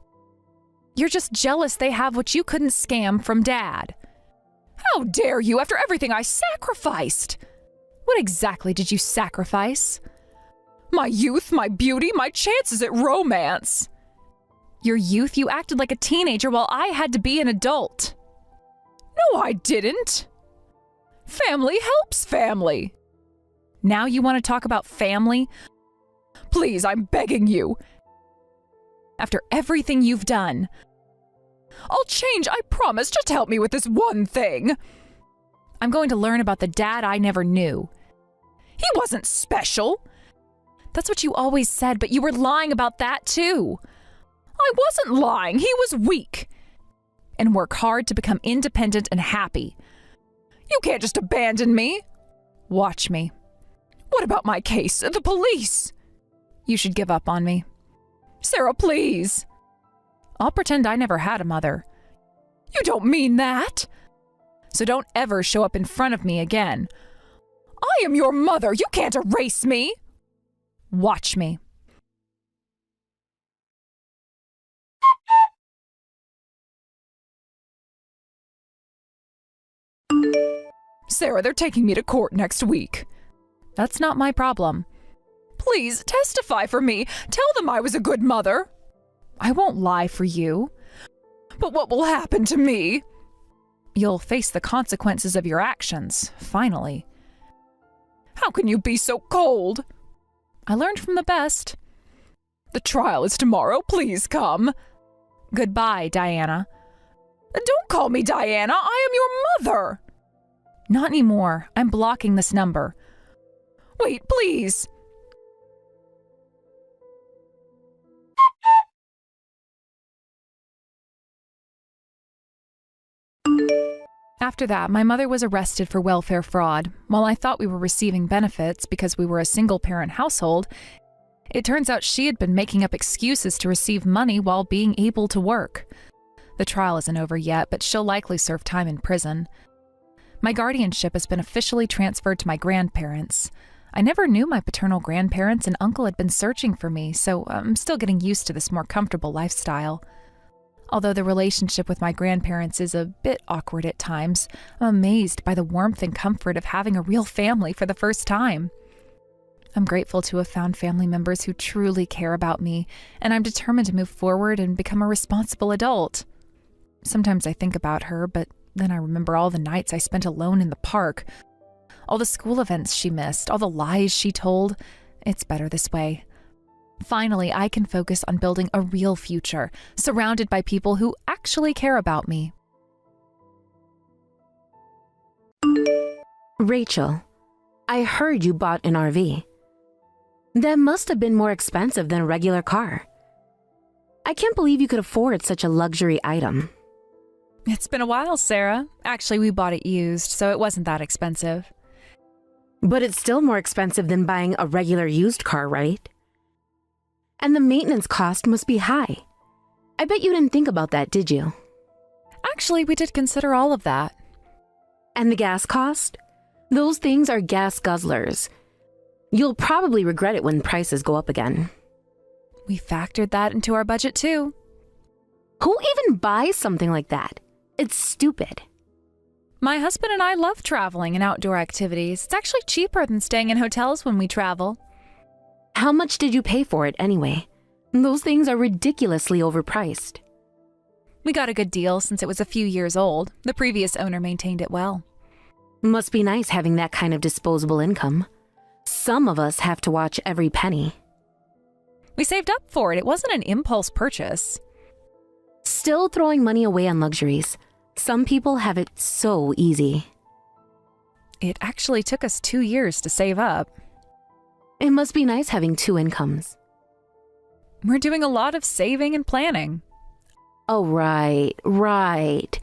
You're just jealous they have what you couldn't scam from Dad. How dare you after everything I sacrificed? What exactly did you sacrifice? My youth, my beauty, my chances at romance. Your youth, you acted like a teenager while I had to be an adult. No, I didn't. Family helps family. Now you want to talk about family? Please, I'm begging you. After everything you've done. I'll change, I promise. Just help me with this one thing. I'm going to learn about the dad I never knew. He wasn't special. That's what you always said, but you were lying about that too. I wasn't lying. He was weak. and work hard to become independent and happy. You can't just abandon me. Watch me. What about my case? The police? You should give up on me. Sarah, please. I'll pretend I never had a mother. You don't mean that. So don't ever show up in front of me again. I am your mother. You can't erase me. Watch me. Sarah, they're taking me to court next week. That's not my problem. Please, testify for me. Tell them I was a good mother. I won't lie for you. But what will happen to me? You'll face the consequences of your actions, finally. How can you be so cold? I learned from the best. The trial is tomorrow. Please come. Goodbye, Diana. Don't call me Diana. I am your mother. Not anymore. I'm blocking this number. Wait, please. After that, my mother was arrested for welfare fraud. While I thought we were receiving benefits because we were a single-parent household, it turns out she had been making up excuses to receive money while being able to work. The trial isn't over yet, but she'll likely serve time in prison. My guardianship has been officially transferred to my grandparents. I never knew my paternal grandparents and uncle had been searching for me, so I'm still getting used to this more comfortable lifestyle. Although the relationship with my grandparents is a bit awkward at times, I'm amazed by the warmth and comfort of having a real family for the first time. I'm grateful to have found family members who truly care about me, and I'm determined to move forward and become a responsible adult. Sometimes I think about her, but then I remember all the nights I spent alone in the park, all the school events she missed, all the lies she told. It's better this way. Finally, I can focus on building a real future, surrounded by people who actually care about me. Rachel, I heard you bought an RV. That must have been more expensive than a regular car. I can't believe you could afford such a luxury item. It's been a while, Sarah. Actually, we bought it used, so it wasn't that expensive. But it's still more expensive than buying a regular used car, right? And the maintenance cost must be high. I bet you didn't think about that, did you? Actually, we did consider all of that. And the gas cost? Those things are gas guzzlers. You'll probably regret it when prices go up again. We factored that into our budget too. Who even buys something like that? It's stupid. My husband and I love traveling and outdoor activities. It's actually cheaper than staying in hotels when we travel. How much did you pay for it anyway? Those things are ridiculously overpriced. We got a good deal since it was a few years old. The previous owner maintained it well. Must be nice having that kind of disposable income. Some of us have to watch every penny. We saved up for it. It wasn't an impulse purchase. Still throwing money away on luxuries. Some people have it so easy. It actually took us 2 years to save up. It must be nice having two incomes. We're doing a lot of saving and planning. Oh, right.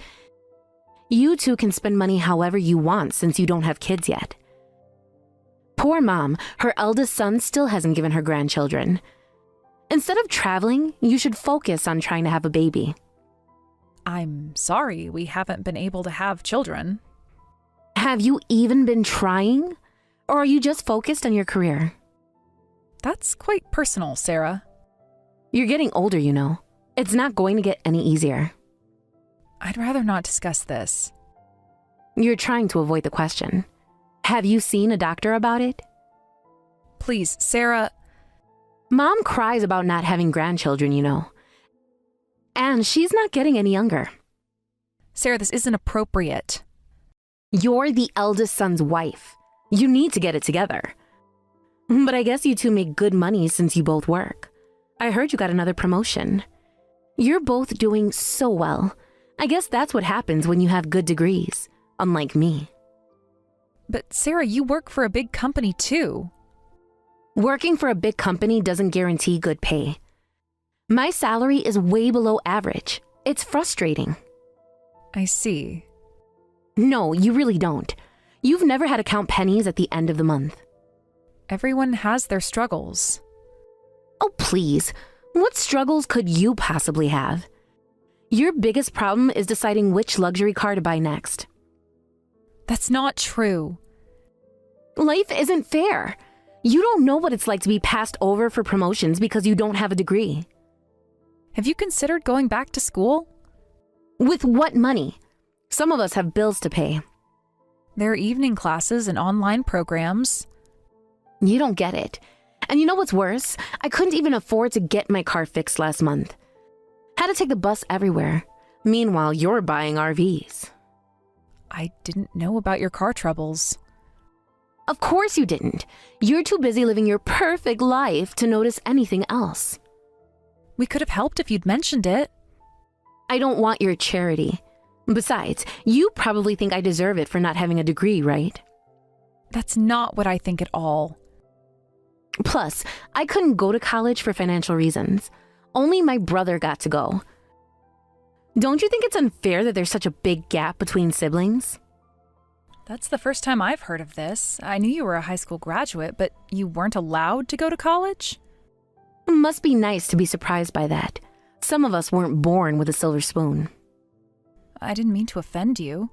You two can spend money however you want since you don't have kids yet. Poor mom, her eldest son still hasn't given her grandchildren. Instead of traveling, you should focus on trying to have a baby. I'm sorry we haven't been able to have children. Have you even been trying? Or are you just focused on your career? That's quite personal, Sarah. You're getting older, you know. It's not going to get any easier. I'd rather not discuss this. You're trying to avoid the question. Have you seen a doctor about it? Please, Sarah. Mom cries about not having grandchildren, you know. And she's not getting any younger. Sarah, this isn't appropriate. You're the eldest son's wife. You need to get it together. But I guess you two make good money since you both work. I heard you got another promotion. You're both doing so well. I guess that's what happens when you have good degrees, unlike me. But Sarah, you work for a big company too. Working for a big company doesn't guarantee good pay. My salary is way below average. It's frustrating. I see. No, you really don't. You've never had to count pennies at the end of the month. Everyone has their struggles. Oh, please. What struggles could you possibly have? Your biggest problem is deciding which luxury car to buy next. That's not true. Life isn't fair. You don't know what it's like to be passed over for promotions because you don't have a degree. Have you considered going back to school? With what money? Some of us have bills to pay. There are evening classes and online programs. You don't get it. And you know what's worse? I couldn't even afford to get my car fixed last month. Had to take the bus everywhere. Meanwhile, you're buying RVs. I didn't know about your car troubles. Of course you didn't. You're too busy living your perfect life to notice anything else. We could have helped if you'd mentioned it. I don't want your charity. Besides, you probably think I deserve it for not having a degree, right? That's not what I think at all. Plus, I couldn't go to college for financial reasons. Only my brother got to go. Don't you think it's unfair that there's such a big gap between siblings? That's the first time I've heard of this. I knew you were a high school graduate, but you weren't allowed to go to college? Must be nice to be surprised by that. Some of us weren't born with a silver spoon. I didn't mean to offend you.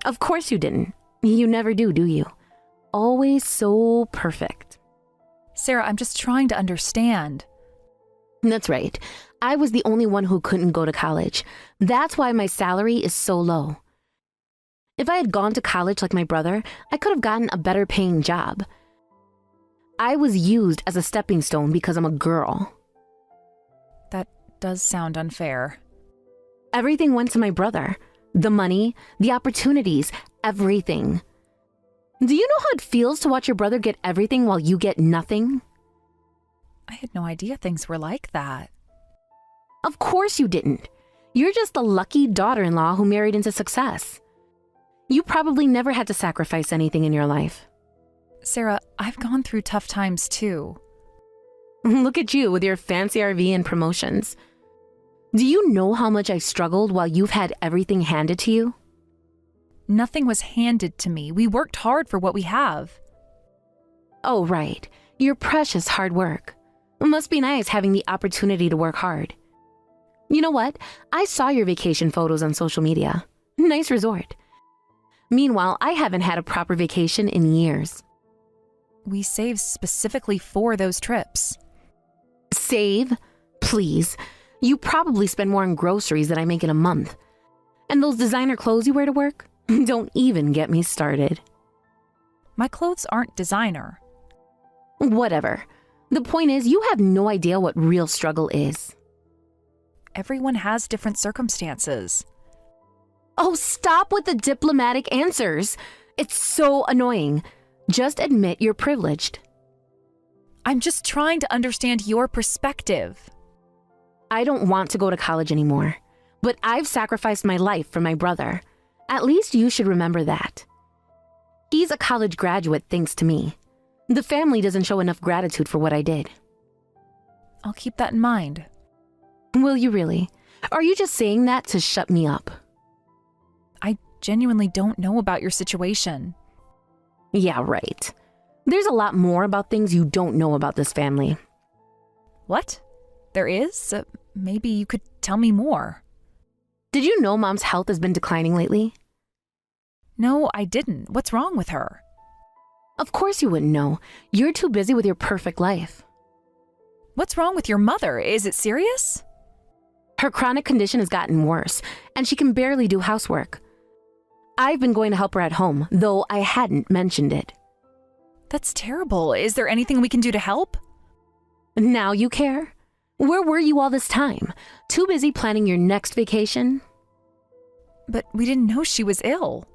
Of course you didn't. You never do you? Always so perfect. Sarah, I'm just trying to understand. That's right. I was the only one who couldn't go to college. That's why my salary is so low. If I had gone to college like my brother, I could have gotten a better paying job. I was used as a stepping stone because I'm a girl. That does sound unfair. Everything went to my brother. The money, the opportunities, everything. Do you know how it feels to watch your brother get everything while you get nothing? I had no idea things were like that. Of course you didn't. You're just the lucky daughter-in-law who married into success. You probably never had to sacrifice anything in your life. Sarah, I've gone through tough times too. Look at you with your fancy RV and promotions. Do you know how much I struggled while you've had everything handed to you? Nothing was handed to me. We worked hard for what we have. Oh, right. Your precious hard work. It must be nice having the opportunity to work hard. You know what? I saw your vacation photos on social media. Nice resort. Meanwhile, I haven't had a proper vacation in years. We saved specifically for those trips. Save? Please. You probably spend more on groceries than I make in a month. And those designer clothes you wear to work? Don't even get me started. My clothes aren't designer. Whatever. The point is, you have no idea what real struggle is. Everyone has different circumstances. Oh, stop with the diplomatic answers. It's so annoying. Just admit you're privileged. I'm just trying to understand your perspective. I don't want to go to college anymore, but I've sacrificed my life for my brother. At least you should remember that. He's a college graduate thanks to me. The family doesn't show enough gratitude for what I did. I'll keep that in mind. Will you really? Are you just saying that to shut me up? I genuinely don't know about your situation. Yeah, right. There's a lot more about things you don't know about this family. What? There is? Maybe you could tell me more. Did you know Mom's health has been declining lately? No, I didn't. What's wrong with her? Of course you wouldn't know. You're too busy with your perfect life. What's wrong with your mother? Is it serious? Her chronic condition has gotten worse, and she can barely do housework. I've been going to help her at home, though I hadn't mentioned it. That's terrible. Is there anything we can do to help? Now you care? Where were you all this time? Too busy planning your next vacation? But we didn't know she was ill.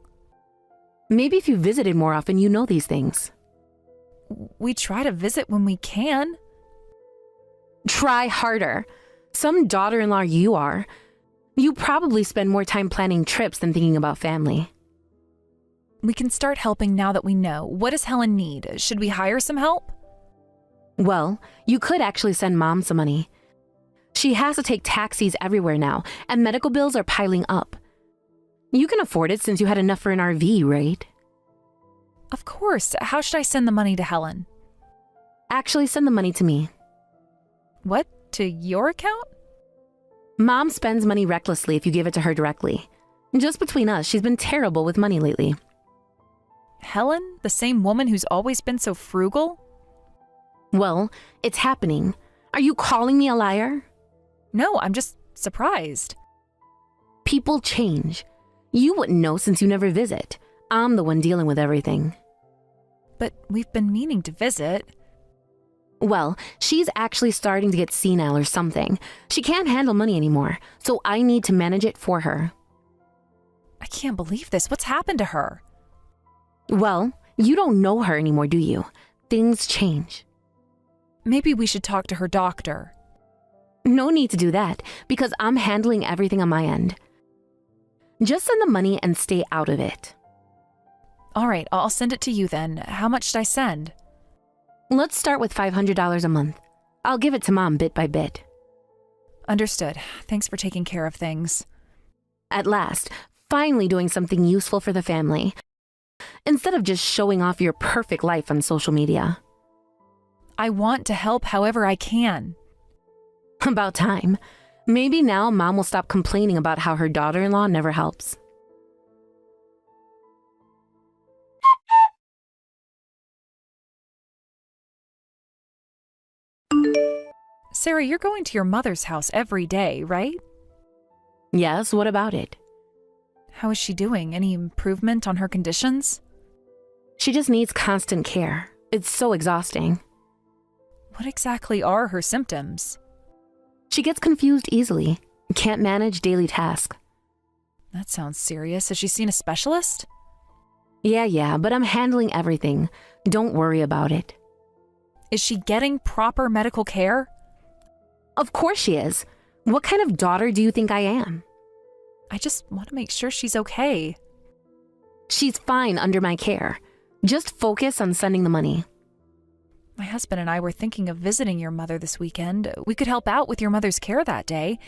Maybe if you visited more often, you know these things. We try to visit when we can. Try harder. Some daughter-in-law you are. You probably spend more time planning trips than thinking about family. We can start helping now that we know. What does Helen need? Should we hire some help? Well, you could actually send Mom some money. She has to take taxis everywhere now, and medical bills are piling up. You can afford it since you had enough for an RV, right? Of course. How should I send the money to Helen? Actually, send the money to me. What? To your account? Mom spends money recklessly if you give it to her directly. Just between us, she's been terrible with money lately. Helen? The same woman who's always been so frugal? Well, it's happening. Are you calling me a liar? No, I'm just surprised. People change. You wouldn't know since you never visit. I'm the one dealing with everything. But we've been meaning to visit. Well, she's actually starting to get senile or something. She can't handle money anymore, so I need to manage it for her. I can't believe this. What's happened to her? Well, you don't know her anymore, do you? Things change. Maybe we should talk to her doctor. No need to do that, because I'm handling everything on my end. Just send the money and stay out of it. All right, I'll send it to you then. How much should I send? Let's start with $500 a month. I'll give it to Mom bit by bit. Understood. Thanks for taking care of things. At last, finally doing something useful for the family, instead of just showing off your perfect life on social media. I want to help however I can. About time. Maybe now Mom will stop complaining about how her daughter-in-law never helps. Sarah, you're going to your mother's house every day, right? Yes, what about it? How is she doing? Any improvement on her conditions? She just needs constant care. It's so exhausting. What exactly are her symptoms? She gets confused easily. Can't manage daily tasks. That sounds serious. Has she seen a specialist? Yeah, but I'm handling everything. Don't worry about it. Is she getting proper medical care? Of course she is. What kind of daughter do you think I am? I just want to make sure she's okay. She's fine under my care. Just focus on sending the money. My husband and I were thinking of visiting your mother this weekend. We could help out with your mother's care that day.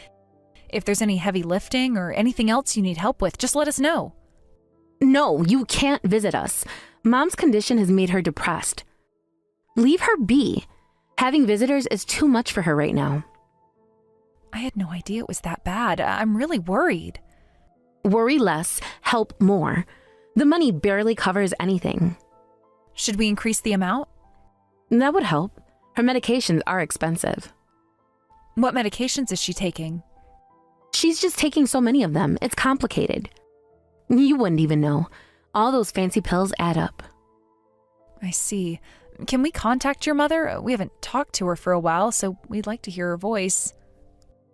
If there's any heavy lifting or anything else you need help with, just let us know. No, you can't visit us. Mom's condition has made her depressed. Leave her be. Having visitors is too much for her right now. I had no idea it was that bad. I'm really worried. Worry less, help more. The money barely covers anything. Should we increase the amount? That would help. Her medications are expensive. What medications is she taking? She's just taking so many of them. It's complicated. You wouldn't even know. All those fancy pills add up. I see. Can we contact your mother? We haven't talked to her for a while, so we'd like to hear her voice.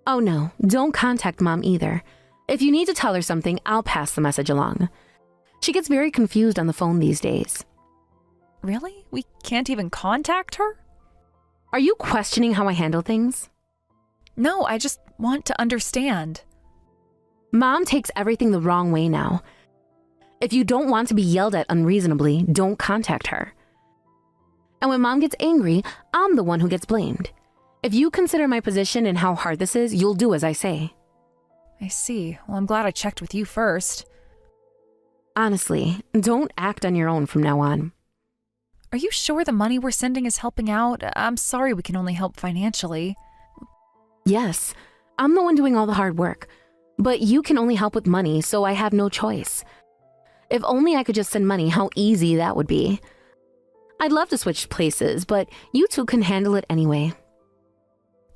Oh no, don't contact Mom either. If you need to tell her something, I'll pass the message along. She gets very confused on the phone these days. Really? We can't even contact her? Are you questioning how I handle things? No, I just want to understand. Mom takes everything the wrong way now. If you don't want to be yelled at unreasonably, don't contact her. And when Mom gets angry, I'm the one who gets blamed. If you consider my position and how hard this is, you'll do as I say. I see. Well, I'm glad I checked with you first. Honestly, don't act on your own from now on. Are you sure the money we're sending is helping out? I'm sorry we can only help financially. Yes, I'm the one doing all the hard work. But you can only help with money, so I have no choice. If only I could just send money, how easy that would be. I'd love to switch places, but you two can handle it anyway.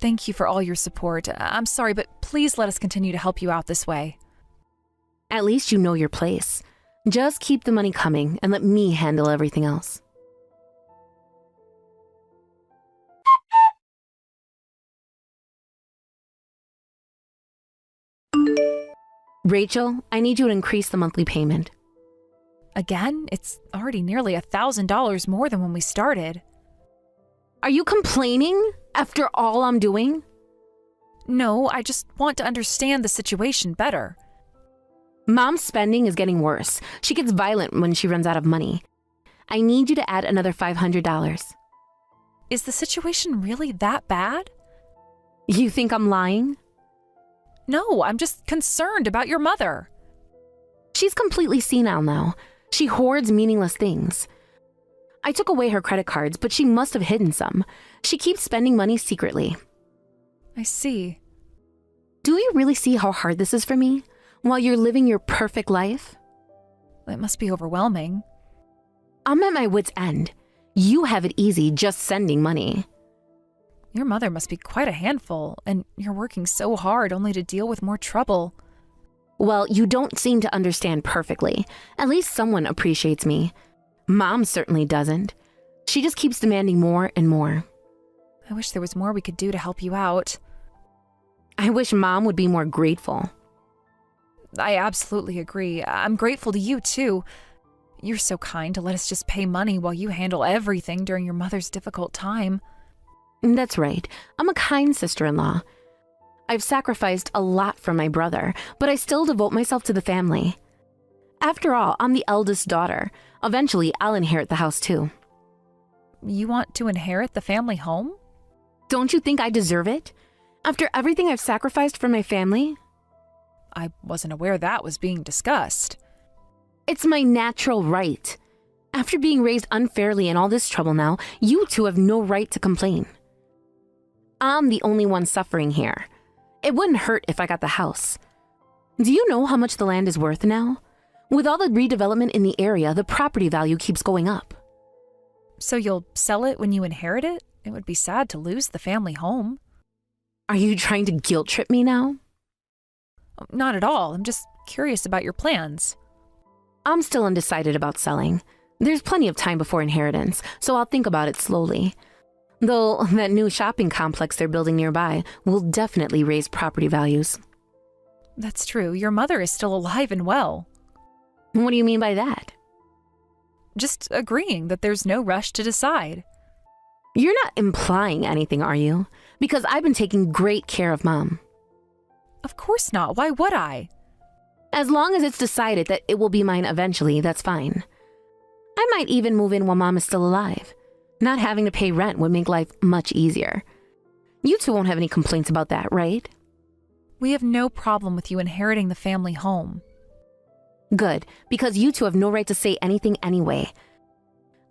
Thank you for all your support. I'm sorry, but please let us continue to help you out this way. At least you know your place. Just keep the money coming and let me handle everything else. Rachel, I need you to increase the monthly payment. Again? It's already nearly $1,000 more than when we started. Are you complaining after all I'm doing? No, I just want to understand the situation better. Mom's spending is getting worse. She gets violent when she runs out of money. I need you to add another $500. Is the situation really that bad? You think I'm lying? No, I'm just concerned about your mother. She's completely senile now. She hoards meaningless things. I took away her credit cards, but she must have hidden some. She keeps spending money secretly. I see. Do you really see how hard this is for me, while you're living your perfect life? It must be overwhelming. I'm at my wit's end. You have it easy just sending money. Your mother must be quite a handful, and you're working so hard only to deal with more trouble. Well, you don't seem to understand perfectly. At least someone appreciates me. Mom certainly doesn't. She just keeps demanding more and more. I wish there was more we could do to help you out. I wish Mom would be more grateful. I absolutely agree. I'm grateful to you, too. You're so kind to let us just pay money while you handle everything during your mother's difficult time. That's right. I'm a kind sister-in-law. I've sacrificed a lot for my brother, but I still devote myself to the family. After all, I'm the eldest daughter. Eventually, I'll inherit the house too. You want to inherit the family home? Don't you think I deserve it? After everything I've sacrificed for my family? I wasn't aware that was being discussed. It's my natural right. After being raised unfairly and all this trouble now, you two have no right to complain. I'm the only one suffering here. It wouldn't hurt if I got the house. Do you know how much the land is worth now? With all the redevelopment in the area, the property value keeps going up. So you'll sell it when you inherit it? It would be sad to lose the family home. Are you trying to guilt trip me now? Not at all. I'm just curious about your plans. I'm still undecided about selling. There's plenty of time before inheritance, so I'll think about it slowly. Though that new shopping complex they're building nearby will definitely raise property values. That's true. Your mother is still alive and well. What do you mean by that? Just agreeing that there's no rush to decide. You're not implying anything, are you? Because I've been taking great care of Mom. Of course not. Why would I? As long as it's decided that it will be mine eventually, that's fine. I might even move in while Mom is still alive. Not having to pay rent would make life much easier. You two won't have any complaints about that, right? We have no problem with you inheriting the family home. Good, because you two have no right to say anything anyway.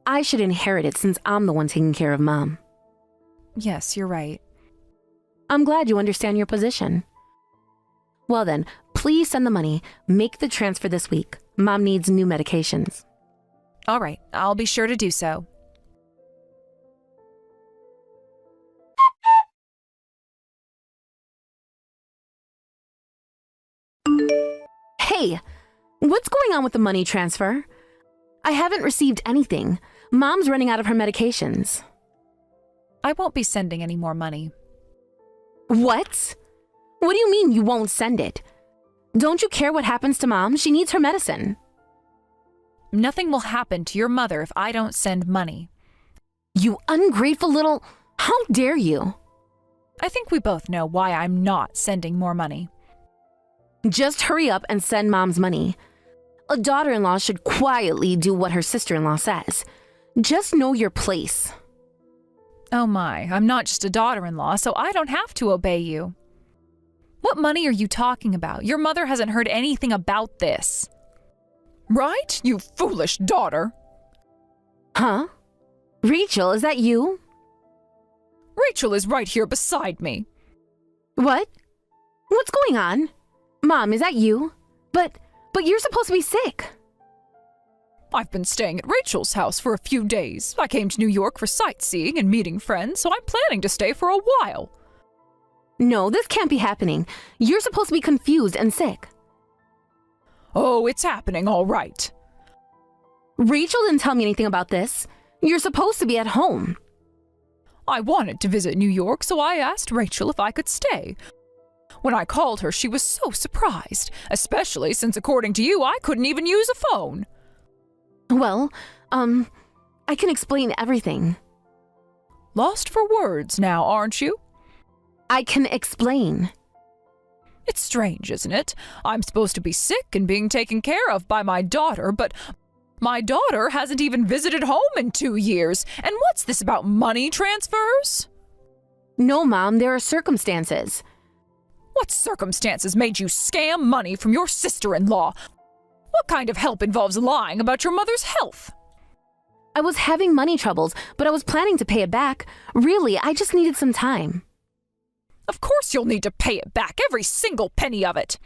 I should inherit it since I'm the one taking care of Mom. Yes, you're right. I'm glad you understand your position. Well then, please send the money. Make the transfer this week. Mom needs new medications. All right, I'll be sure to do so. Hey, what's going on with the money transfer? I haven't received anything. Mom's running out of her medications. I won't be sending any more money. What? What do you mean you won't send it? Don't you care what happens to Mom? She needs her medicine. Nothing will happen to your mother if I don't send money. You ungrateful little... How dare you? I think we both know why I'm not sending more money. Just hurry up and send Mom's money. A daughter-in-law should quietly do what her sister-in-law says. Just know your place. Oh my, I'm not just a daughter-in-law, so I don't have to obey you. What money are you talking about? Your mother hasn't heard anything about this. Right, you foolish daughter? Huh? Rachel, is that you? Rachel is right here beside me. What? What's going on? Mom, is that you? But you're supposed to be sick. I've been staying at Rachel's house for a few days. I came to New York for sightseeing and meeting friends, so I'm planning to stay for a while. No, this can't be happening. You're supposed to be confused and sick. Oh, it's happening all right. Rachel didn't tell me anything about this. You're supposed to be at home. I wanted to visit New York, so I asked Rachel if I could stay. When I called her, she was so surprised, especially since, according to you, I couldn't even use a phone. Well, I can explain everything. Lost for words now, aren't you? I can explain. It's strange, isn't it? I'm supposed to be sick and being taken care of by my daughter, but my daughter hasn't even visited home in 2 years. And what's this about money transfers? No, Mom, there are circumstances. What circumstances made you scam money from your sister-in-law? What kind of help involves lying about your mother's health? I was having money troubles, but I was planning to pay it back. Really, I just needed some time. Of course you'll need to pay it back, every single penny of it.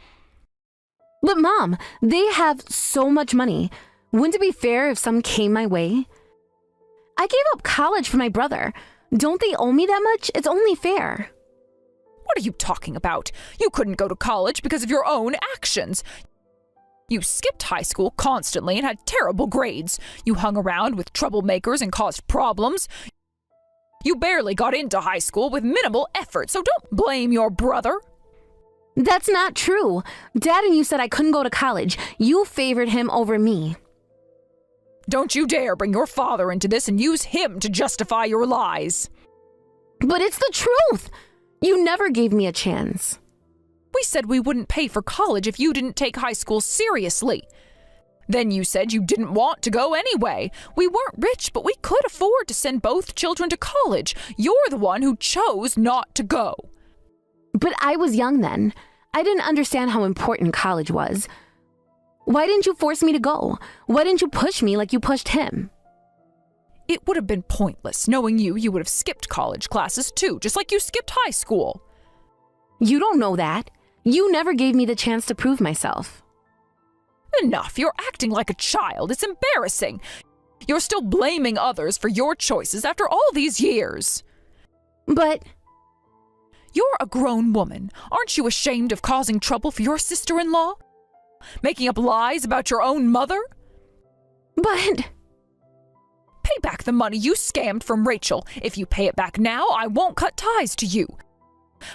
But Mom, they have so much money. Wouldn't it be fair if some came my way? I gave up college for my brother. Don't they owe me that much? It's only fair. What are you talking about? You couldn't go to college because of your own actions. You skipped high school constantly and had terrible grades. You hung around with troublemakers and caused problems. You barely got into high school with minimal effort, so don't blame your brother. That's not true. Dad and you said I couldn't go to college. You favored him over me. Don't you dare bring your father into this and use him to justify your lies. But it's the truth. You never gave me a chance. We said we wouldn't pay for college if you didn't take high school seriously. Then you said you didn't want to go anyway. We weren't rich, but we could afford to send both children to college. You're the one who chose not to go. But I was young then. I didn't understand how important college was. Why didn't you force me to go? Why didn't you push me like you pushed him? It would have been pointless. Knowing you would have skipped college classes too, just like you skipped high school. You don't know that. You never gave me the chance to prove myself. Enough. You're acting like a child. It's embarrassing. You're still blaming others for your choices after all these years. But you're a grown woman. Aren't you ashamed of causing trouble for your sister-in-law? Making up lies about your own mother? But pay back the money you scammed from Rachel. If you pay it back now, I won't cut ties to you.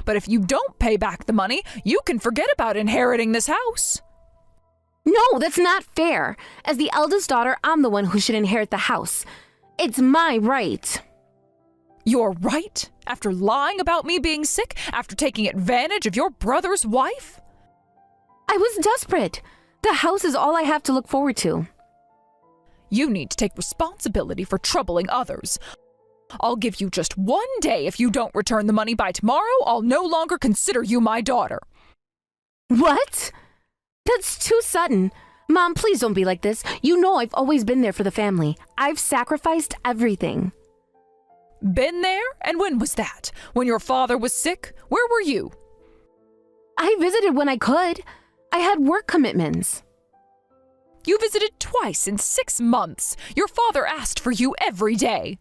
But if you don't pay back the money, you can forget about inheriting this house. No, that's not fair. As the eldest daughter, I'm the one who should inherit the house. It's my right. Your right? After lying about me being sick? After taking advantage of your brother's wife? I was desperate. The house is all I have to look forward to. You need to take responsibility for troubling others. I'll give you just 1 day. If you don't return the money by tomorrow, I'll no longer consider you my daughter. What? That's too sudden. Mom, please don't be like this. You know I've always been there for the family. I've sacrificed everything. Been there? And when was that? When your father was sick? Where were you? I visited when I could. I had work commitments. You visited twice in 6 months. Your father asked for you every day.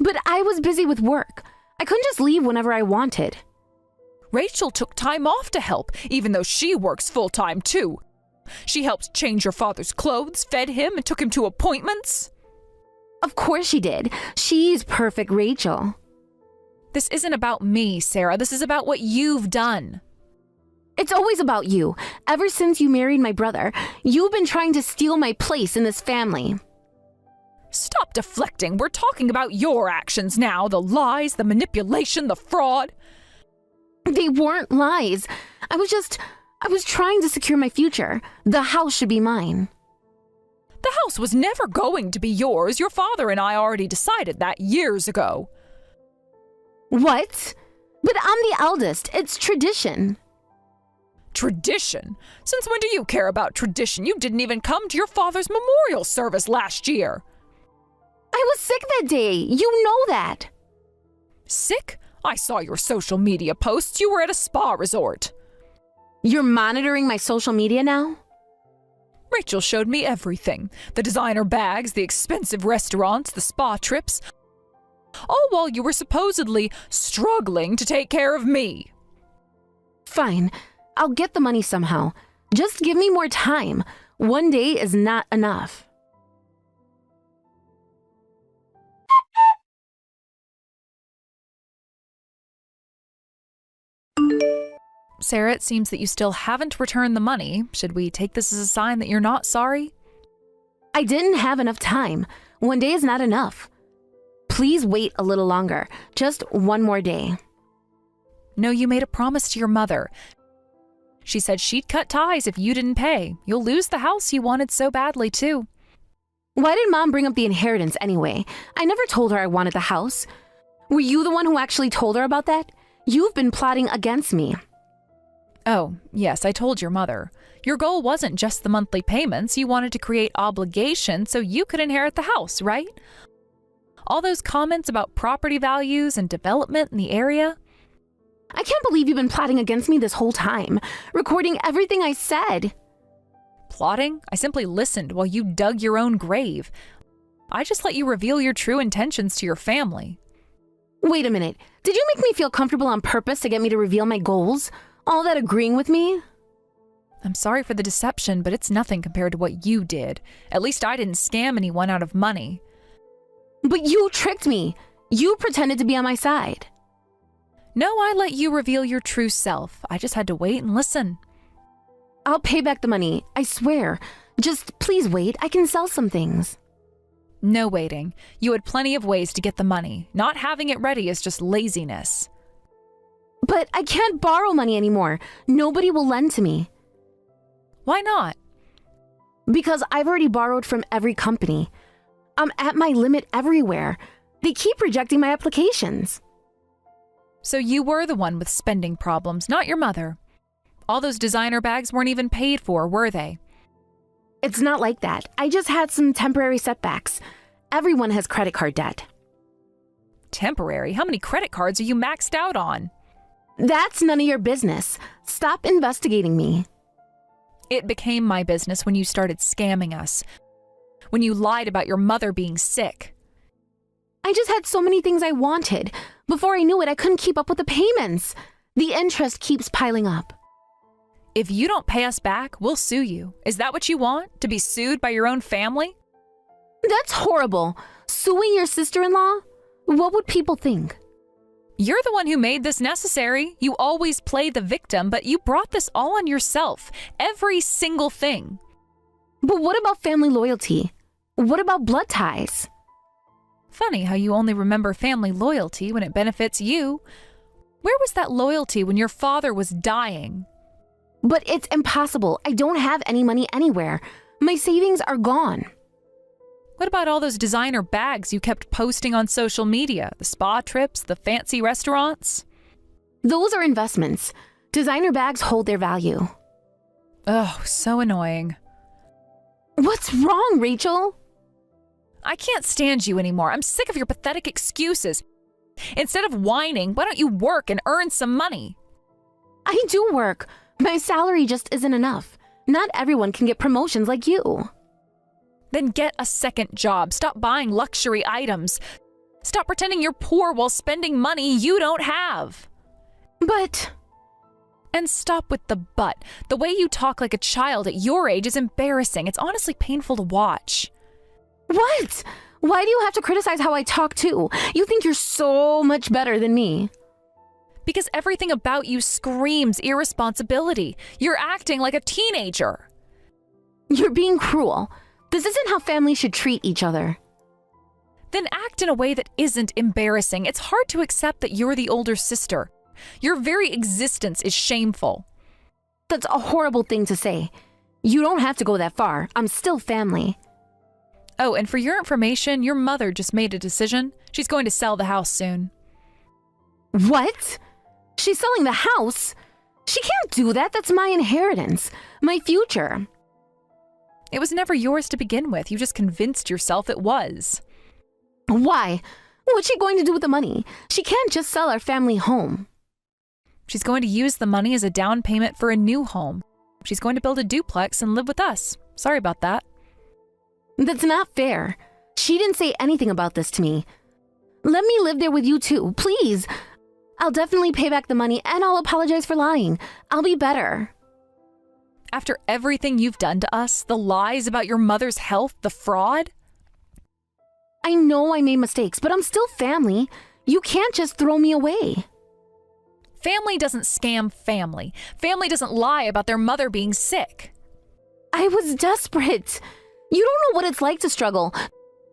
But I was busy with work. I couldn't just leave whenever I wanted. Rachel took time off to help, even though she works full-time too. She helped change your father's clothes, fed him, and took him to appointments. Of course she did. She's perfect, Rachel. This isn't about me, Sarah. This is about what you've done. It's always about you. Ever since you married my brother, you've been trying to steal my place in this family. Stop deflecting. We're talking about your actions now. The lies, the manipulation, the fraud. They weren't lies. I was trying to secure my future. The house should be mine. The house was never going to be yours. Your father and I already decided that years ago. What? But I'm the eldest. It's tradition. Tradition? Since when do you care about tradition? You didn't even come to your father's memorial service last year. I was sick that day. You know that. Sick? I saw your social media posts. You were at a spa resort. You're monitoring my social media now? Rachel showed me everything. The designer bags, the expensive restaurants, the spa trips. All while you were supposedly struggling to take care of me. Fine. I'll get the money somehow. Just give me more time. 1 day is not enough. Sarah, it seems that you still haven't returned the money. Should we take this as a sign that you're not sorry? I didn't have enough time. 1 day is not enough. Please wait a little longer. Just 1 more day. No, you made a promise to your mother. She said she'd cut ties if you didn't pay. You'll lose the house you wanted so badly, too. Why did Mom bring up the inheritance anyway? I never told her I wanted the house. Were you the one who actually told her about that? You've been plotting against me. Oh, yes, I told your mother. Your goal wasn't just the monthly payments. You wanted to create obligation so you could inherit the house, right? All those comments about property values and development in the area. I can't believe you've been plotting against me this whole time, recording everything I said. Plotting? I simply listened while you dug your own grave. I just let you reveal your true intentions to your family. Wait a minute. Did you make me feel comfortable on purpose to get me to reveal my goals? All that agreeing with me? I'm sorry for the deception, but it's nothing compared to what you did. At least I didn't scam anyone out of money. But you tricked me. You pretended to be on my side. No, I let you reveal your true self. I just had to wait and listen. I'll pay back the money, I swear. Just please wait, I can sell some things. No waiting. You had plenty of ways to get the money. Not having it ready is just laziness. But I can't borrow money anymore. Nobody will lend to me. Why not? Because I've already borrowed from every company. I'm at my limit everywhere. They keep rejecting my applications. So you were the one with spending problems, not your mother. All those designer bags weren't even paid for, were they? It's not like that. I just had some temporary setbacks. Everyone has credit card debt. Temporary? How many credit cards are you maxed out on? That's none of your business. Stop investigating me. It became my business when you started scamming us. When you lied about your mother being sick. I just had so many things I wanted. Before I knew it, I couldn't keep up with the payments. The interest keeps piling up. If you don't pay us back, we'll sue you. Is that what you want? To be sued by your own family? That's horrible. Suing your sister-in-law? What would people think? You're the one who made this necessary. You always play the victim, but you brought this all on yourself. Every single thing. But what about family loyalty? What about blood ties? Funny how you only remember family loyalty when it benefits you. Where was that loyalty when your father was dying? But it's impossible. I don't have any money anywhere. My savings are gone. What about all those designer bags you kept posting on social media? The spa trips, the fancy restaurants? Those are investments. Designer bags hold their value. Oh, so annoying. What's wrong, Rachel? I can't stand you anymore. I'm sick of your pathetic excuses. Instead of whining, why don't you work and earn some money? I do work. My salary just isn't enough. Not everyone can get promotions like you. Then get a second job. Stop buying luxury items. Stop pretending you're poor while spending money you don't have. But... And stop with the but. The way you talk like a child at your age is embarrassing. It's honestly painful to watch. What? Why do you have to criticize how I talk too? You think you're so much better than me. Because everything about you screams irresponsibility. You're acting like a teenager. You're being cruel. This isn't how families should treat each other. Then act in a way that isn't embarrassing. It's hard to accept that you're the older sister. Your very existence is shameful. That's a horrible thing to say. You don't have to go that far. I'm still family. Oh, and for your information, your mother just made a decision. She's going to sell the house soon. What? She's selling the house? She can't do that. That's my inheritance. My future. It was never yours to begin with. You just convinced yourself it was. Why? What's she going to do with the money? She can't just sell our family home. She's going to use the money as a down payment for a new home. She's going to build a duplex and live with us. Sorry about that. That's not fair. She didn't say anything about this to me. Let me live there with you too, please. I'll definitely pay back the money and I'll apologize for lying. I'll be better. After everything you've done to us, the lies about your mother's health, the fraud? I know I made mistakes, but I'm still family. You can't just throw me away. Family doesn't scam family. Family doesn't lie about their mother being sick. I was desperate. You don't know what it's like to struggle,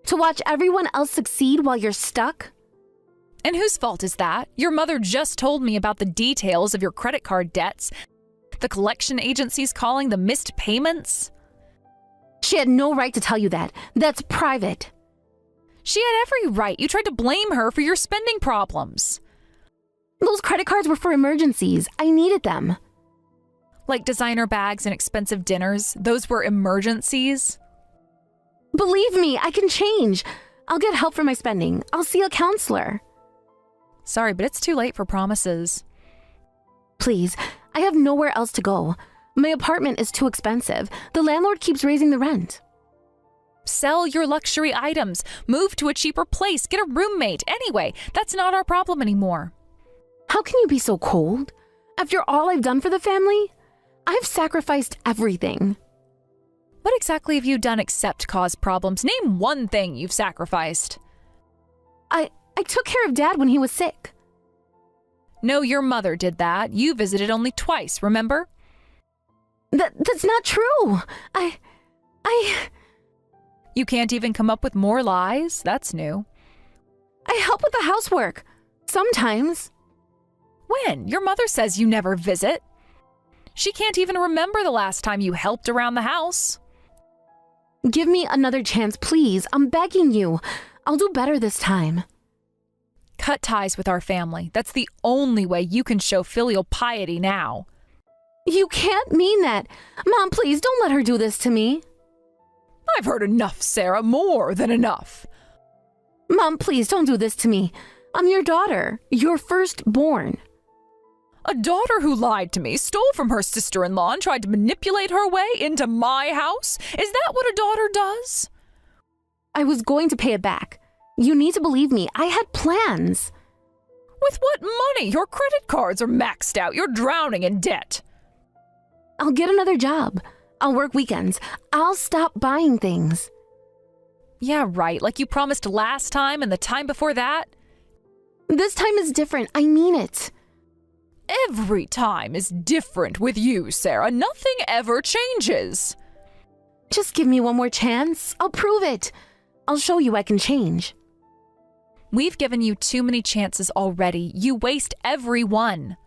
to watch everyone else succeed while you're stuck. And whose fault is that? Your mother just told me about the details of your credit card debts, the collection agencies calling the missed payments. She had no right to tell you that. That's private. She had every right. You tried to blame her for your spending problems. Those credit cards were for emergencies. I needed them. Like designer bags and expensive dinners, those were emergencies. Believe me, I can change. I'll get help for my spending. I'll see a counselor. Sorry, but it's too late for promises. Please, I have nowhere else to go. My apartment is too expensive. The landlord keeps raising the rent. Sell your luxury items, move to a cheaper place, get a roommate. Anyway, that's not our problem anymore. How can you be so cold? After all I've done for the family, I've sacrificed everything. What exactly have you done except cause problems? Name one thing you've sacrificed. I took care of Dad when he was sick. No, your mother did that. You visited only twice, remember? That's not true. I... You can't even come up with more lies? That's new. I help with the housework. Sometimes. When? Your mother says you never visit. She can't even remember the last time you helped around the house. Give me another chance, please. I'm begging you. I'll do better this time. Cut ties with our family. That's the only way you can show filial piety now. You can't mean that. Mom, please don't let her do this to me. I've heard enough, Sarah, more than enough. Mom, please don't do this to me. I'm your daughter, your firstborn. A daughter who lied to me, stole from her sister-in-law, and tried to manipulate her way into my house? Is that what a daughter does? I was going to pay it back. You need to believe me. I had plans. With what money? Your credit cards are maxed out. You're drowning in debt. I'll get another job. I'll work weekends. I'll stop buying things. Yeah, right. Like you promised last time and the time before that. This time is different. I mean it. Every time is different with you, Sarah. Nothing ever changes. Just give me one more chance. I'll prove it. I'll show you I can change. We've given you too many chances already. You waste every one.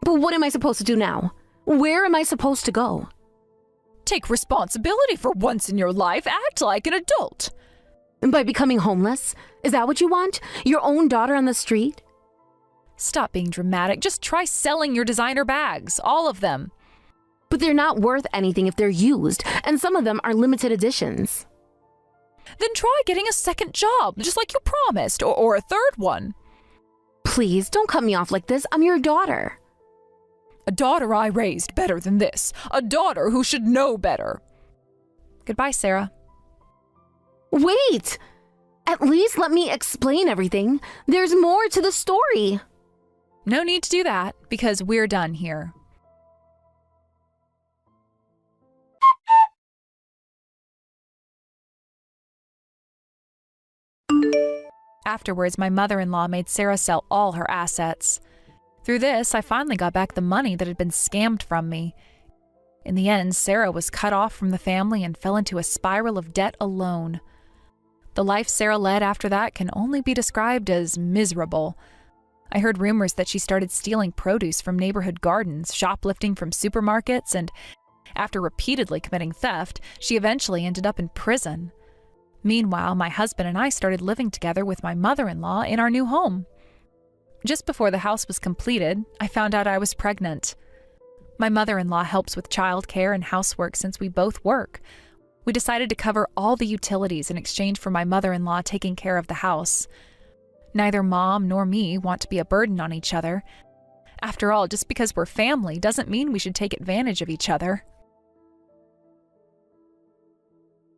But what am I supposed to do now? Where am I supposed to go? Take responsibility for once in your life. Act like an adult. By becoming homeless? Is that what you want? Your own daughter on the street? Stop being dramatic. Just try selling your designer bags. All of them. But they're not worth anything if they're used, and some of them are limited editions. Then try getting a second job, just like you promised, or a third one. Please, don't cut me off like this. I'm your daughter. A daughter I raised better than this. A daughter who should know better. Goodbye, Sarah. Wait! At least let me explain everything. There's more to the story. No need to do that, because we're done here. Afterwards, my mother-in-law made Sarah sell all her assets. Through this, I finally got back the money that had been scammed from me. In the end, Sarah was cut off from the family and fell into a spiral of debt alone. The life Sarah led after that can only be described as miserable. I heard rumors that she started stealing produce from neighborhood gardens, shoplifting from supermarkets, and after repeatedly committing theft, she eventually ended up in prison. Meanwhile, my husband and I started living together with my mother-in-law in our new home. Just before the house was completed, I found out I was pregnant. My mother-in-law helps with childcare and housework since we both work. We decided to cover all the utilities in exchange for my mother-in-law taking care of the house. Neither Mom nor me want to be a burden on each other. After all, just because we're family doesn't mean we should take advantage of each other.